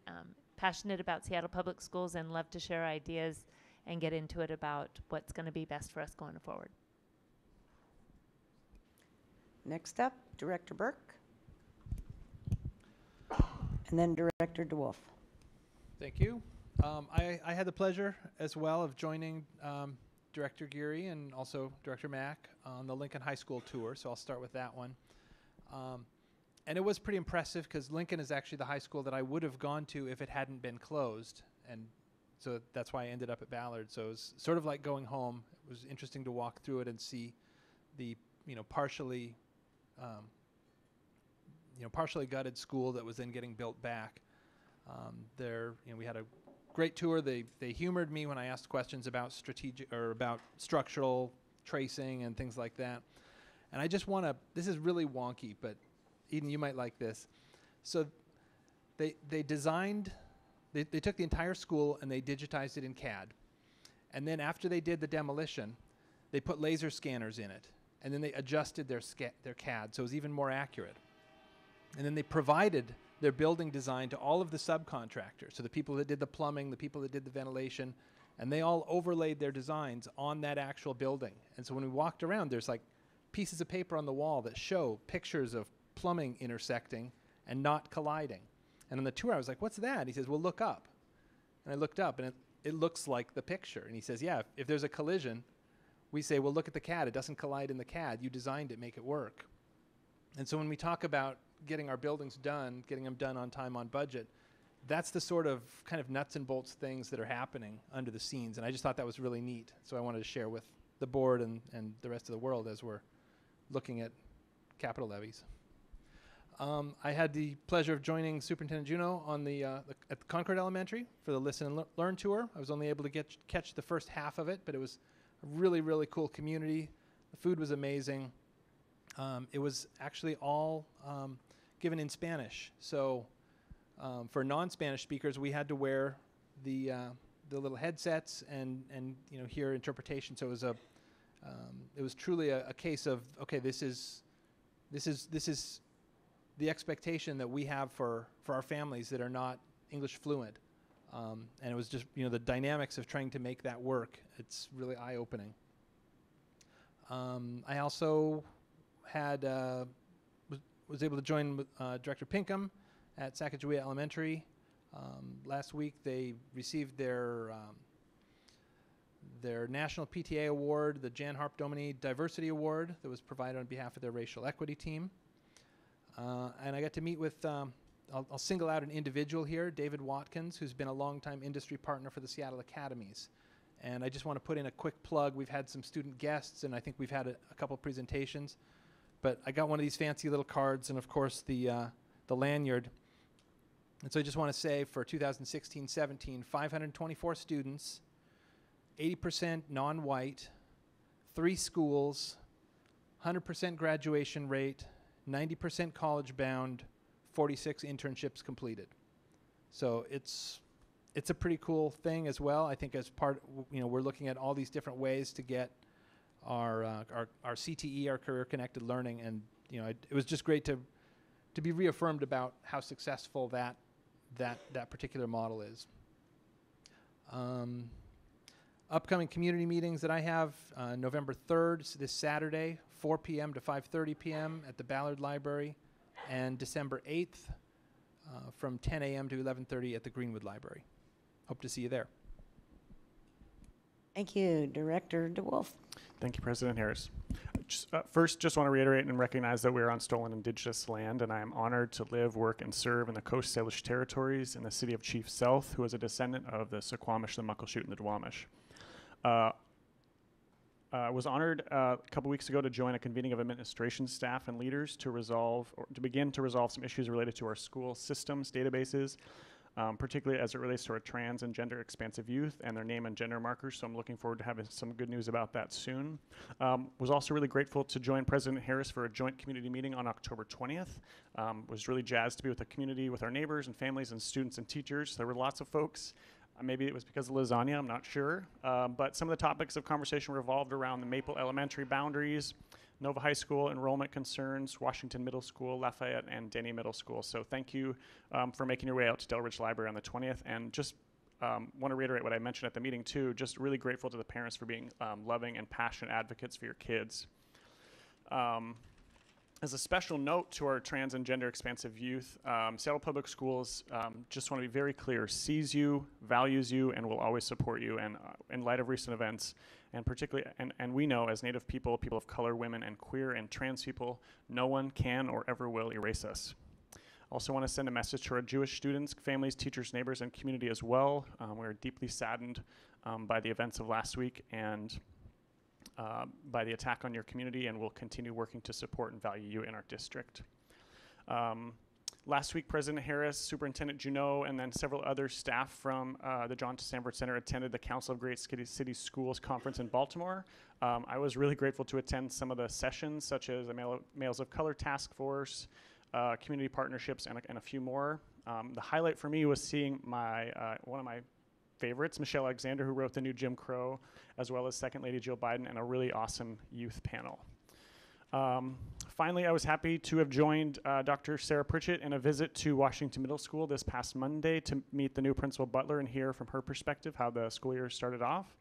passionate about Seattle Public Schools and love to share ideas and get into it about what's going to be best for us going forward. Next up, Director Burke. And then Director DeWolf. Thank you. I had the pleasure as well of joining Director Geary and also Director Mack on the Lincoln High School tour, so I'll start with that one. And it was pretty impressive because Lincoln is actually the high school that I would have gone to if it hadn't been closed, and so that's why I ended up at Ballard. So it was sort of like going home. It was interesting to walk through it and see the partially gutted school that was then getting built back. We had a great tour. They humored me when I asked questions about about structural tracing and things like that. And I just want to, this is really wonky, but Eden, you might like this. So they took the entire school and they digitized it in CAD. And then after they did the demolition, they put laser scanners in it. And then they adjusted their CAD so it was even more accurate. And then they provided their building design to all of the subcontractors, so the people that did the plumbing, the people that did the ventilation, and they all overlaid their designs on that actual building. And so when we walked around, there's like pieces of paper on the wall that show pictures of plumbing intersecting and not colliding. And on the tour, I was like, what's that? He says, well, look up. And I looked up, and it looks like the picture. And he says, yeah, if there's a collision, we say, well, look at the CAD. It doesn't collide in the CAD. You designed it, make it work. And so when we talk about getting our buildings done, getting them done on time, on budget, that's the sort of kind of nuts and bolts things that are happening under the scenes. And I just thought that was really neat. So I wanted to share with the board and the rest of the world as we're looking at capital levies. I had the pleasure of joining Superintendent Juneau on at Concord Elementary for the Listen and Learn tour. I was only able to catch the first half of it, but it was a really, really cool community. The food was amazing. It was actually all given in Spanish. So for non-Spanish speakers, we had to wear the little headsets and hear interpretation. So it was truly a case of, okay, this is the expectation that we have for our families that are not English fluent. And it was just, the dynamics of trying to make that work. It's really eye-opening. I also had, was able to join Director Pinkham at Sacagawea Elementary. Last week they received their National PTA Award, the Jan Harp Domini Diversity Award that was provided on behalf of their racial equity team. And I got to meet with, I'll single out an individual here, David Watkins, who's been a longtime industry partner for the Seattle Academies. And I just want to put in a quick plug. We've had some student guests, and I think we've had a couple presentations. But I got one of these fancy little cards, and of course the lanyard. And so I just want to say for 2016-17, 524 students, 80% non-white, 3 schools, 100% graduation rate, 90% college bound, 46 internships completed. So it's a pretty cool thing as well. I think as part, we're looking at all these different ways to get our CTE, our career connected learning, and it was just great to be reaffirmed about how successful that particular model is. Upcoming community meetings that I have, November 3rd, so this Saturday, 4 p.m. to 5:30 p.m. at the Ballard Library, and December 8th from 10 a.m. to 11:30 at the Greenwood Library. Hope to see you there. Thank you, Director DeWolf. Thank you, President Harris. First, just want to reiterate and recognize that we are on stolen Indigenous land, and I am honored to live, work, and serve in the Coast Salish territories in the city of Chief Sealth, who is a descendant of the Suquamish, the Muckleshoot, and the Duwamish. Was honored a couple weeks ago to join a convening of administration staff and leaders to begin to resolve some issues related to our school systems databases, particularly as it relates to our trans and gender expansive youth and their name and gender markers. So I'm looking forward to having some good news about that soon. Was also really grateful to join President Harris for a joint community meeting on October 20th. Was really jazzed to be with the community, with our neighbors and families and students and teachers. There were lots of folks. Maybe it was because of lasagna, I'm not sure. But some of the topics of conversation revolved around the Maple Elementary boundaries, Nova High School enrollment concerns, Washington Middle School, Lafayette, and Denny Middle School. So thank you for making your way out to Delridge Library on the 20th. And just want to reiterate what I mentioned at the meeting too, just really grateful to the parents for being loving and passionate advocates for your kids. As a special note to our trans and gender expansive youth, Seattle Public Schools just want to be very clear, sees you, values you, and will always support you. And in light of recent events, and particularly, and we know as Native people, people of color, women, and queer and trans people, no one can or ever will erase us. Also want to send a message to our Jewish students, families, teachers, neighbors, and community as well. We're deeply saddened by the events of last week and by the attack on your community, and we'll continue working to support and value you in our district. Last week, President Harris, Superintendent Juneau, and then several other staff from the John T. Sanford Center attended the Council of Great City Schools Conference in Baltimore. I was really grateful to attend some of the sessions, such as the Males of Color Task Force, community partnerships, and a few more. The highlight for me was seeing one of my favorites, Michelle Alexander, who wrote the new Jim Crow, as well as Second Lady Jill Biden, and a really awesome youth panel. Finally, I was happy to have joined Dr. Sarah Pritchett in a visit to Washington Middle School this past Monday to meet the new Principal Butler and hear from her perspective how the school year started off.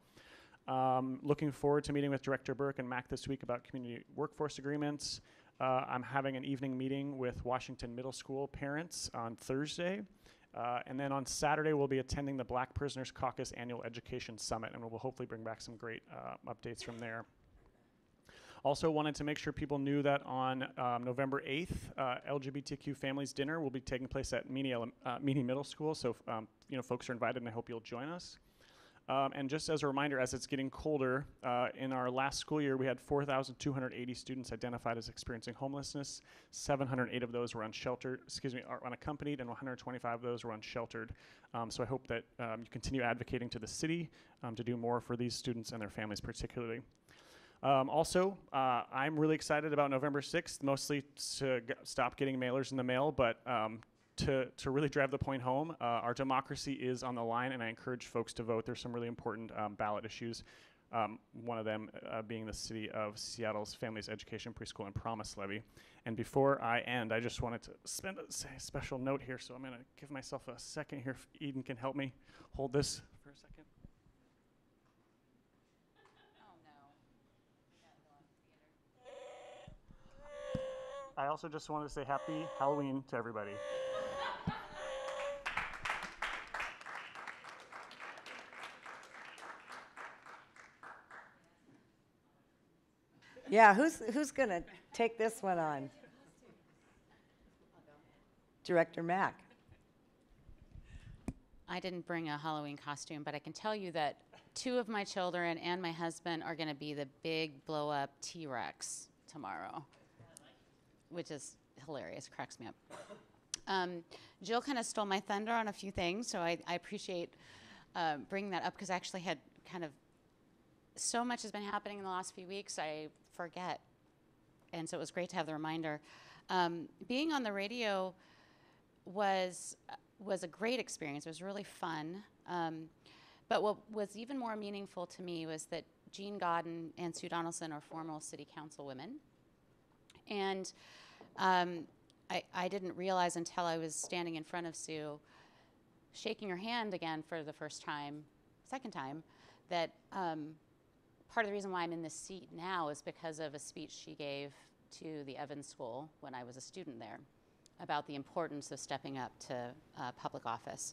Looking forward to meeting with Director Burke and Mac this week about community workforce agreements. I'm having an evening meeting with Washington Middle School parents on Thursday. And then on Saturday, we'll be attending the Black Prisoners Caucus Annual Education Summit, and we'll hopefully bring back some great updates from there. Also wanted to make sure people knew that on November 8th, LGBTQ Families Dinner will be taking place at Meany Middle School, so folks are invited, and I hope you'll join us. And just as a reminder, as it's getting colder, in our last school year, we had 4,280 students identified as experiencing homelessness. 708 of those were unaccompanied, and 125 of those were unsheltered. So I hope that you continue advocating to the city to do more for these students and their families particularly. Also, I'm really excited about November 6th, mostly to stop getting mailers in the mail, but to really drive the point home, our democracy is on the line, and I encourage folks to vote. There's some really important ballot issues, one of them being the City of Seattle's Families Education Preschool and Promise Levy. And before I end, I just wanted to say a special note here, so I'm going to give myself a second here if Eden can help me hold this for a second. I also just wanted to say happy Halloween to everybody. Yeah, who's going to take this one on? Director Mack. I didn't bring a Halloween costume, but I can tell you that 2 of my children and my husband are going to be the big blow-up T-Rex tomorrow, which is hilarious, cracks me up. Jill kind of stole my thunder on a few things, so I appreciate bringing that up, because I actually had kind of, so much has been happening in the last few weeks, I forget. And so it was great to have the reminder. Being on the radio was a great experience. It was really fun. But what was even more meaningful to me was that Jean Godden and Sue Donaldson are former city council women. And I didn't realize until I was standing in front of Sue, shaking her hand again for the second time, that part of the reason why I'm in this seat now is because of a speech she gave to the Evans School when I was a student there about the importance of stepping up to public office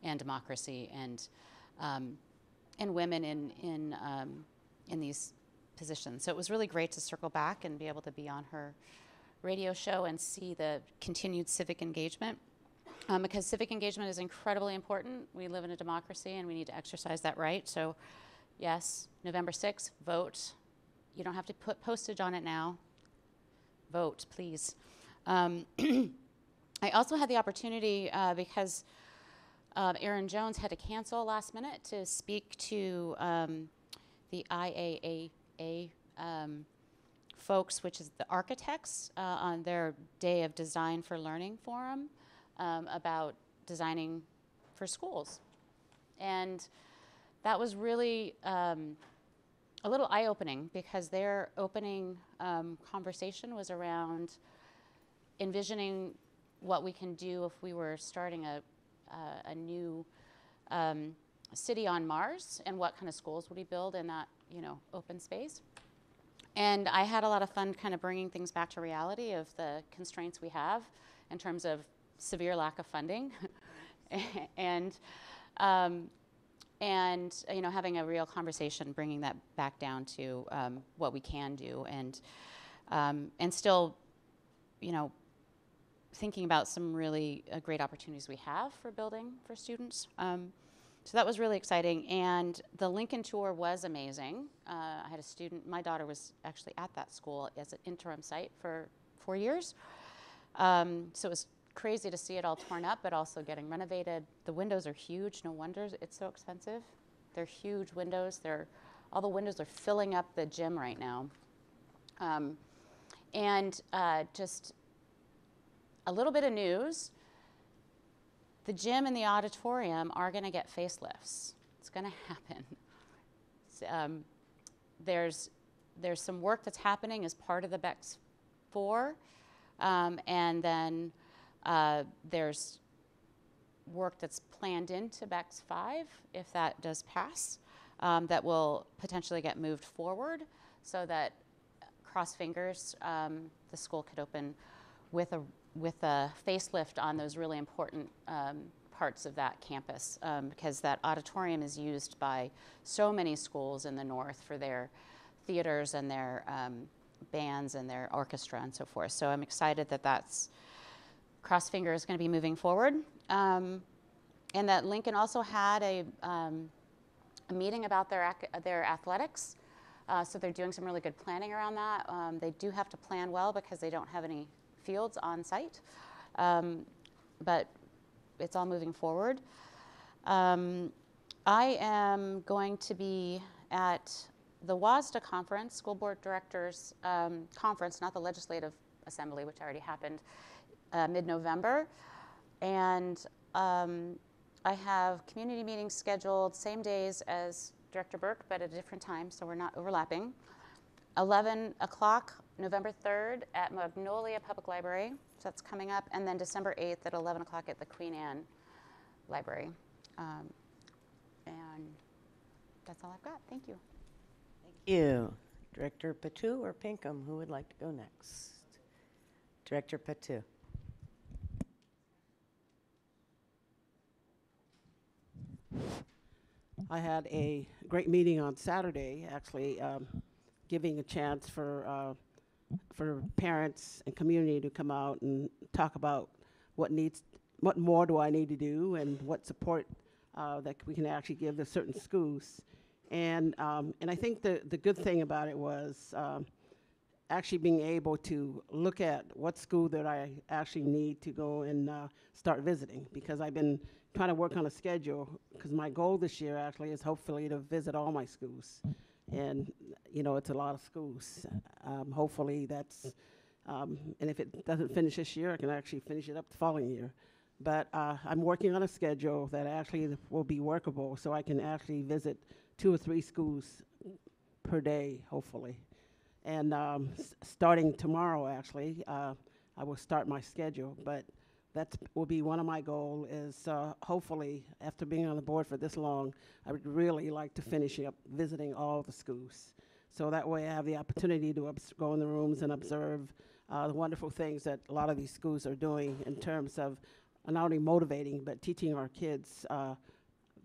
and democracy and women in these positions. So it was really great to circle back and be able to be on her radio show and see the continued civic engagement, because civic engagement is incredibly important. We live in a democracy and we need to exercise that right. So yes, November 6th, vote. You don't have to put postage on it now. Vote, please. I also had the opportunity, because Aaron Jones had to cancel last minute, to speak to the IAAA folks, which is the architects, on their Day of Design for Learning forum about designing for schools. And that was really a little eye-opening, because their opening conversation was around envisioning what we can do if we were starting a new city on Mars, and what kind of schools would we build in that, open space. And I had a lot of fun kind of bringing things back to reality of the constraints we have in terms of severe lack of funding and having a real conversation, bringing that back down to what we can do, and still, thinking about some really great opportunities we have for building for students. So that was really exciting, and the Lincoln tour was amazing. I had a student, my daughter was actually at that school as an interim site for 4 years. So it was crazy to see it all torn up, but also getting renovated. The windows are huge, no wonder it's so expensive. They're huge windows. All the windows are filling up the gym right now. Just a little bit of news. The gym and the auditorium are going to get facelifts. It's going to happen. There's some work that's happening as part of the BEX 4, and then there's work that's planned into BEX 5, if that does pass, that will potentially get moved forward, so that, cross fingers, the school could open with a facelift on those really important parts of that campus, because that auditorium is used by so many schools in the north for their theaters and their bands and their orchestra and so forth. So I'm excited that that's, cross fingers, going to be moving forward. And that Lincoln also had a meeting about their athletics. So they're doing some really good planning around that. They do have to plan well because they don't have any fields on site. But it's all moving forward. I am going to be at the WASDA conference, School Board Directors Conference, not the Legislative Assembly, which already happened, mid-November. And I have community meetings scheduled same days as Director Burke, but at a different time, so we're not overlapping. 11 o'clock, November 3rd at Magnolia Public Library, so that's coming up, and then December 8th at 11 o'clock at the Queen Anne Library. And that's all I've got. Thank you. Thank you. Director Patu or Pinkham, who would like to go next? Director Patu. I had a great meeting on Saturday, actually, giving a chance for parents and community to come out and talk about what more do I need to do and what support that we can actually give to certain schools. And I think the good thing about it was actually being able to look at what school that I actually need to go and start visiting, because I've been trying to work on a schedule, because my goal this year actually is hopefully to visit all my schools. And, you know, it's a lot of schools. Hopefully that's, and if it doesn't finish this year, I can actually finish it up the following year. But I'm working on a schedule that actually will be workable, so I can actually visit 2 or 3 schools per day, hopefully. And starting tomorrow, actually, I will start my schedule. But that will be one of my goals is hopefully, after being on the board for this long, I would really like to finish up visiting all the schools. So that way I have the opportunity to go in the rooms and observe the wonderful things that a lot of these schools are doing in terms of not only motivating, but teaching our kids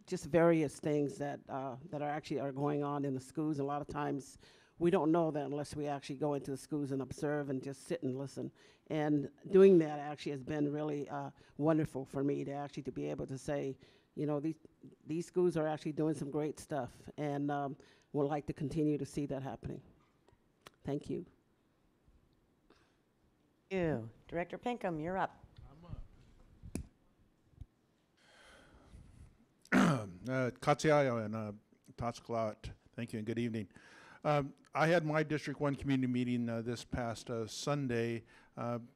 just various things that are going on in the schools. A lot of times we don't know that unless we actually go into the schools and observe and just sit and listen. And doing that actually has been really wonderful for me to actually to be able to say, you know, these schools are actually doing some great stuff, and would like to continue to see that happening. Thank you. Thank you. Director Pinkham, you're up. Katsiayo and Tatskalat, thank you and good evening. I had my District 1 community meeting this past Sunday.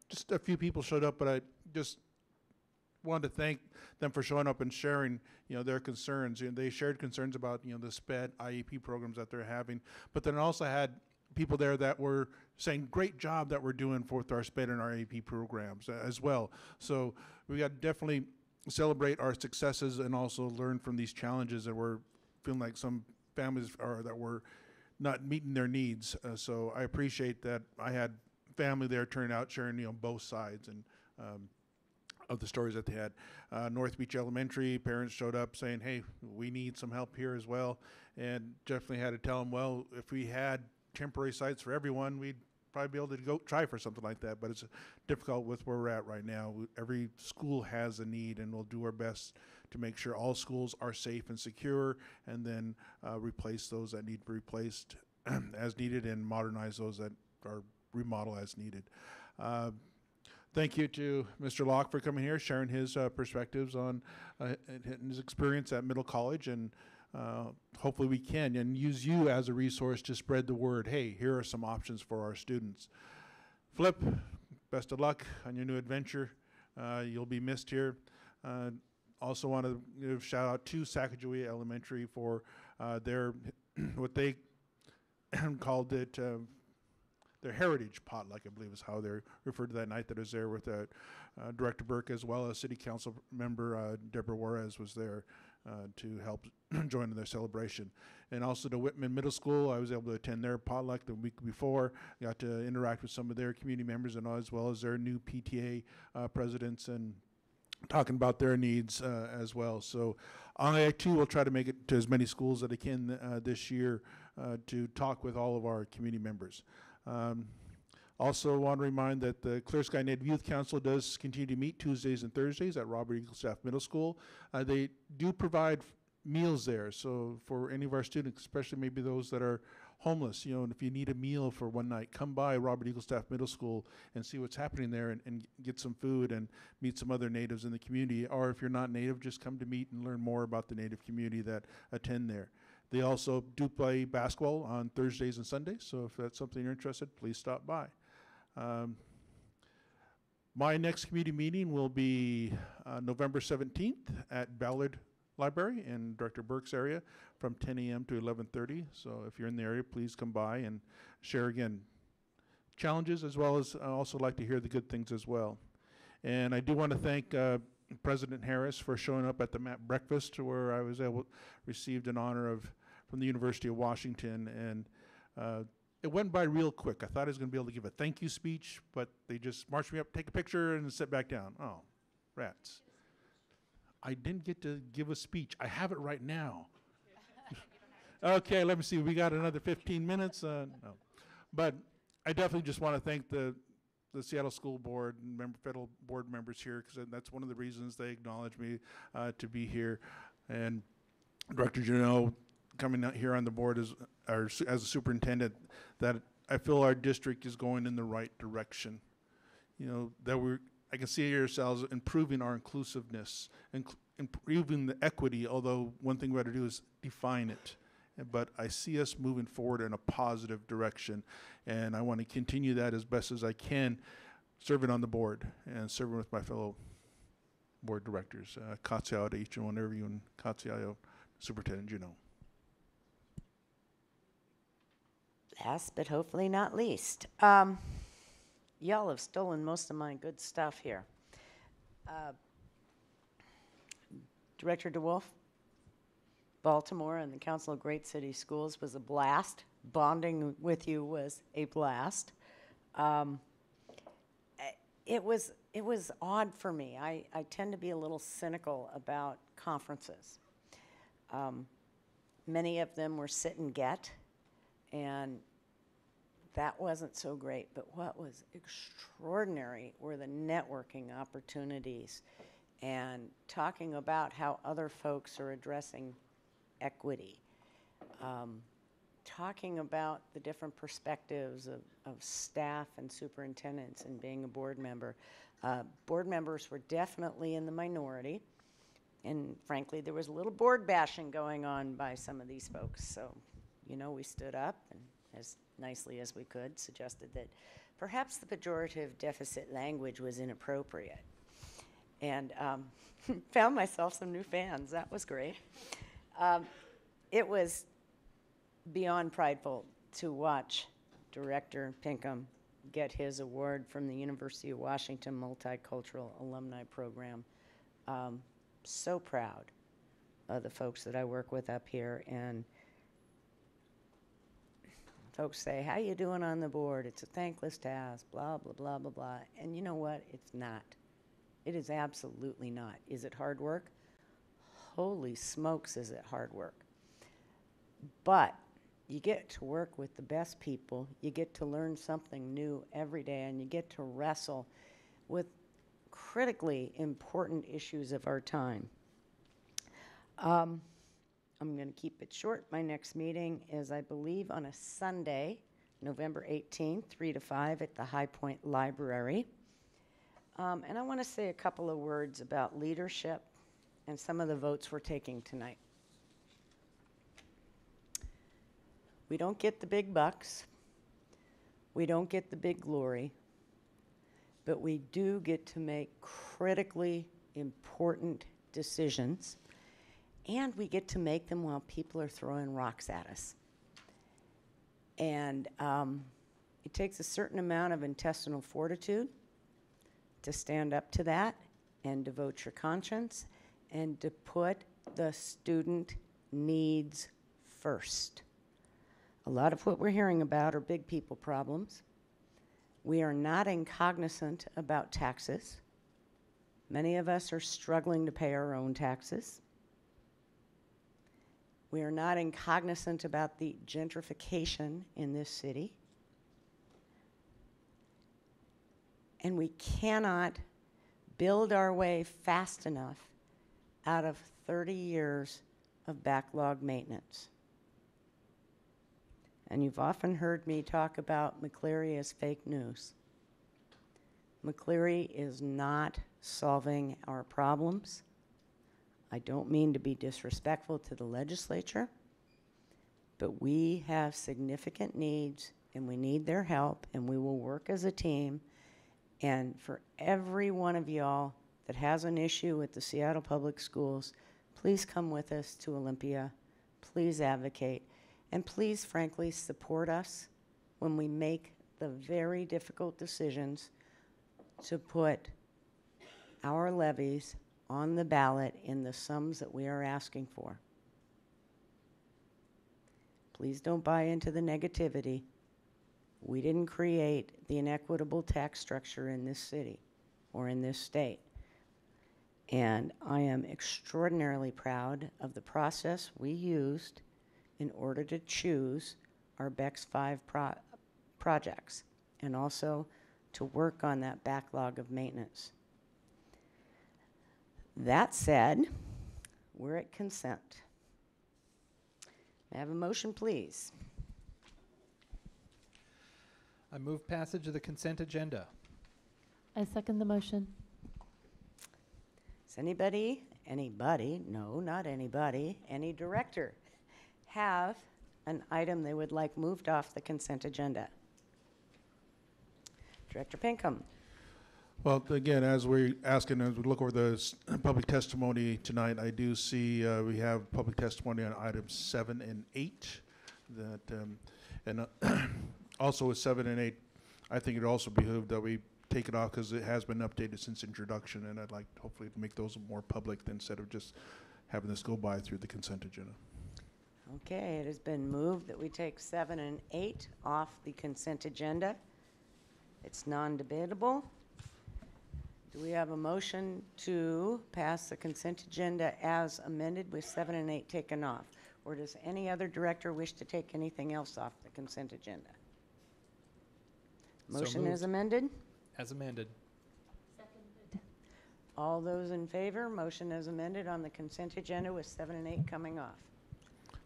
Just a few people showed up, but I just wanted to thank them for showing up and sharing, you know, their concerns. You know, they shared concerns about, you know, the SPED IEP programs that they're having, but then also had people there that were saying, great job that we're doing with our SPED and our IEP programs as well. So we got to definitely celebrate our successes and also learn from these challenges that we're feeling like some families are that were not meeting their needs. So I appreciate that I had family there turning out, sharing, you know, both sides and of the stories that they had. North Beach Elementary parents showed up saying, hey, we need some help here as well, and definitely had to tell them, well, if we had temporary sites for everyone, we'd probably be able to go try for something like that, but it's difficult with where we're at right now. Every school has a need, and we'll do our best to make sure all schools are safe and secure, and then replace those that need to be replaced as needed, and modernize those that are remodel as needed. Thank you to Mr. Locke for coming here, sharing his perspectives on his experience at Middle College, and hopefully we can and use you as a resource to spread the word. Hey, here are some options for our students. Flip, best of luck on your new adventure. You'll be missed here. Also want to give a shout out to Sacagawea Elementary for their what they called it their heritage potluck, I believe is how they referred to that night that I was there with Director Burke, as well as City Council member Deborah Juarez was there to help join in their celebration. And also to Whitman Middle School, I was able to attend their potluck the week before, got to interact with some of their community members, and as well as their new PTA presidents and talking about their needs as well. So I too will try to make it to as many schools that I can this year to talk with all of our community members. Also want to remind that the Clear Sky Native Youth Council does continue to meet Tuesdays and Thursdays at Robert Eagle Staff Middle School. They do provide meals there, so for any of our students, especially maybe those that are homeless, you know, and if you need a meal for one night, come by Robert Eagle Staff Middle School and see what's happening there and get some food and meet some other natives in the community. Or if you're not native, just come to meet and learn more about the native community that attend there. They also do play basketball on Thursdays and Sundays, so if that's something you're interested, please stop by. My next community meeting will be November 17th at Ballard Library in Director Burke's area from 10 a.m. to 11:30. So if you're in the area, please come by and share again challenges, as well as I also like to hear the good things as well. And I do want to thank President Harris for showing up at the MAP breakfast, where I was able received an honor from the University of Washington, and it went by real quick. I thought I was going to be able to give a thank you speech, but they just marched me up, take a picture, and sit back down. Oh, rats. I didn't get to give a speech. I have it right now. Okay, let me see. We got another 15 minutes. No. But I definitely just want to thank the Seattle School Board and federal board members here, because that's one of the reasons they acknowledged me to be here. And Director Janot, coming out here on the board as a superintendent, that I feel our district is going in the right direction. You know, that I can see ourselves improving our inclusiveness, improving the equity, although one thing we got to do is define it. But I see us moving forward in a positive direction, and I want to continue that as best as I can, serving on the board and serving with my fellow board directors. Katsiao to each and one of you, and Katsiao, Superintendent Juneau. Last but hopefully not least, y'all have stolen most of my good stuff here. Director DeWolf, Baltimore and the Council of Great City Schools was a blast. Bonding with you was a blast. It was odd for me. I tend to be a little cynical about conferences. Many of them were sit and get, and that wasn't so great. But what was extraordinary were the networking opportunities and talking about how other folks are addressing equity, talking about the different perspectives of staff and superintendents and being a board member. Board members were definitely in the minority, and frankly, there was a little board bashing going on by some of these folks. So, you know, we stood up and, as nicely as we could, suggested that perhaps the pejorative deficit language was inappropriate, and found myself some new fans. That was great. It was beyond prideful to watch Director Pinkham get his award from the University of Washington Multicultural Alumni Program. So proud of the folks that I work with up here, and folks say, how you doing on the board? It's a thankless task, blah, blah, blah, blah, blah. And you know what? It's not. It is absolutely not. Is it hard work? Holy smokes, is it hard work. But you get to work with the best people, you get to learn something new every day, and you get to wrestle with critically important issues of our time. I'm going to keep it short. My next meeting is, I believe, on a Sunday, November 18th, 3 to 5 at the High Point Library. And I want to say a couple of words about leadership and some of the votes we're taking tonight. We don't get the big bucks. We don't get the big glory. But we do get to make critically important decisions. And we get to make them while people are throwing rocks at us. And it takes a certain amount of intestinal fortitude to stand up to that and devote your conscience and to put the student needs first. A lot of what we're hearing about are big people problems. We are not incognizant about taxes. Many of us are struggling to pay our own taxes. We are not incognizant about the gentrification in this city. And we cannot build our way fast enough out of 30 years of backlog maintenance. And you've often heard me talk about McCleary as fake news. McCleary is not solving our problems. I don't mean to be disrespectful to the legislature, but we have significant needs and we need their help, and we will work as a team. And for every one of y'all that has an issue with the Seattle Public Schools, please come with us to Olympia. Please advocate. And please, frankly, support us when we make the very difficult decisions to put our levies on the ballot in the sums that we are asking for. Please don't buy into the negativity. We didn't create the inequitable tax structure in this city or in this state. And I am extraordinarily proud of the process we used in order to choose our BEX 5 projects and also to work on that backlog of maintenance. That said, we're at consent. May I have a motion, please? I move passage of the consent agenda. I second the motion. Does anybody, no, not anybody, any director have an item they would like moved off the consent agenda? Director Pinkham. Well, again, as we look over the public testimony tonight, I do see we have public testimony on items 7 and 8. And also with 7 and 8, I think it also behooved that we take it off because it has been updated since introduction, and I'd like hopefully to make those more public instead of just having this go by through the consent agenda. Okay, it has been moved that we take 7 and 8 off the consent agenda. It's non-debatable. Do we have a motion to pass the consent agenda as amended with 7 and 8 taken off? Or does any other director wish to take anything else off the consent agenda? So Motion moved. is amended. As amended. All those in favor, motion as amended on the consent agenda with 7 and 8 coming off.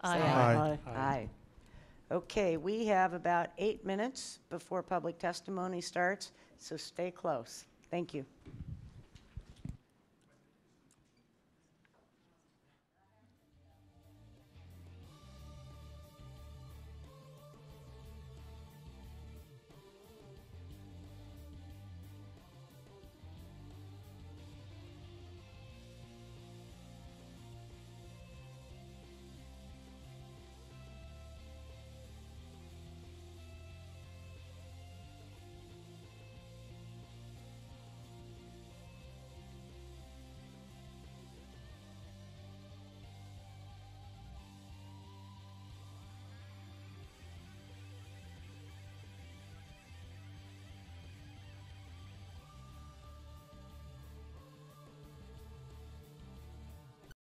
Aye. Say Aye. Aye. Okay, we have about 8 minutes before public testimony starts, so stay close. Thank you.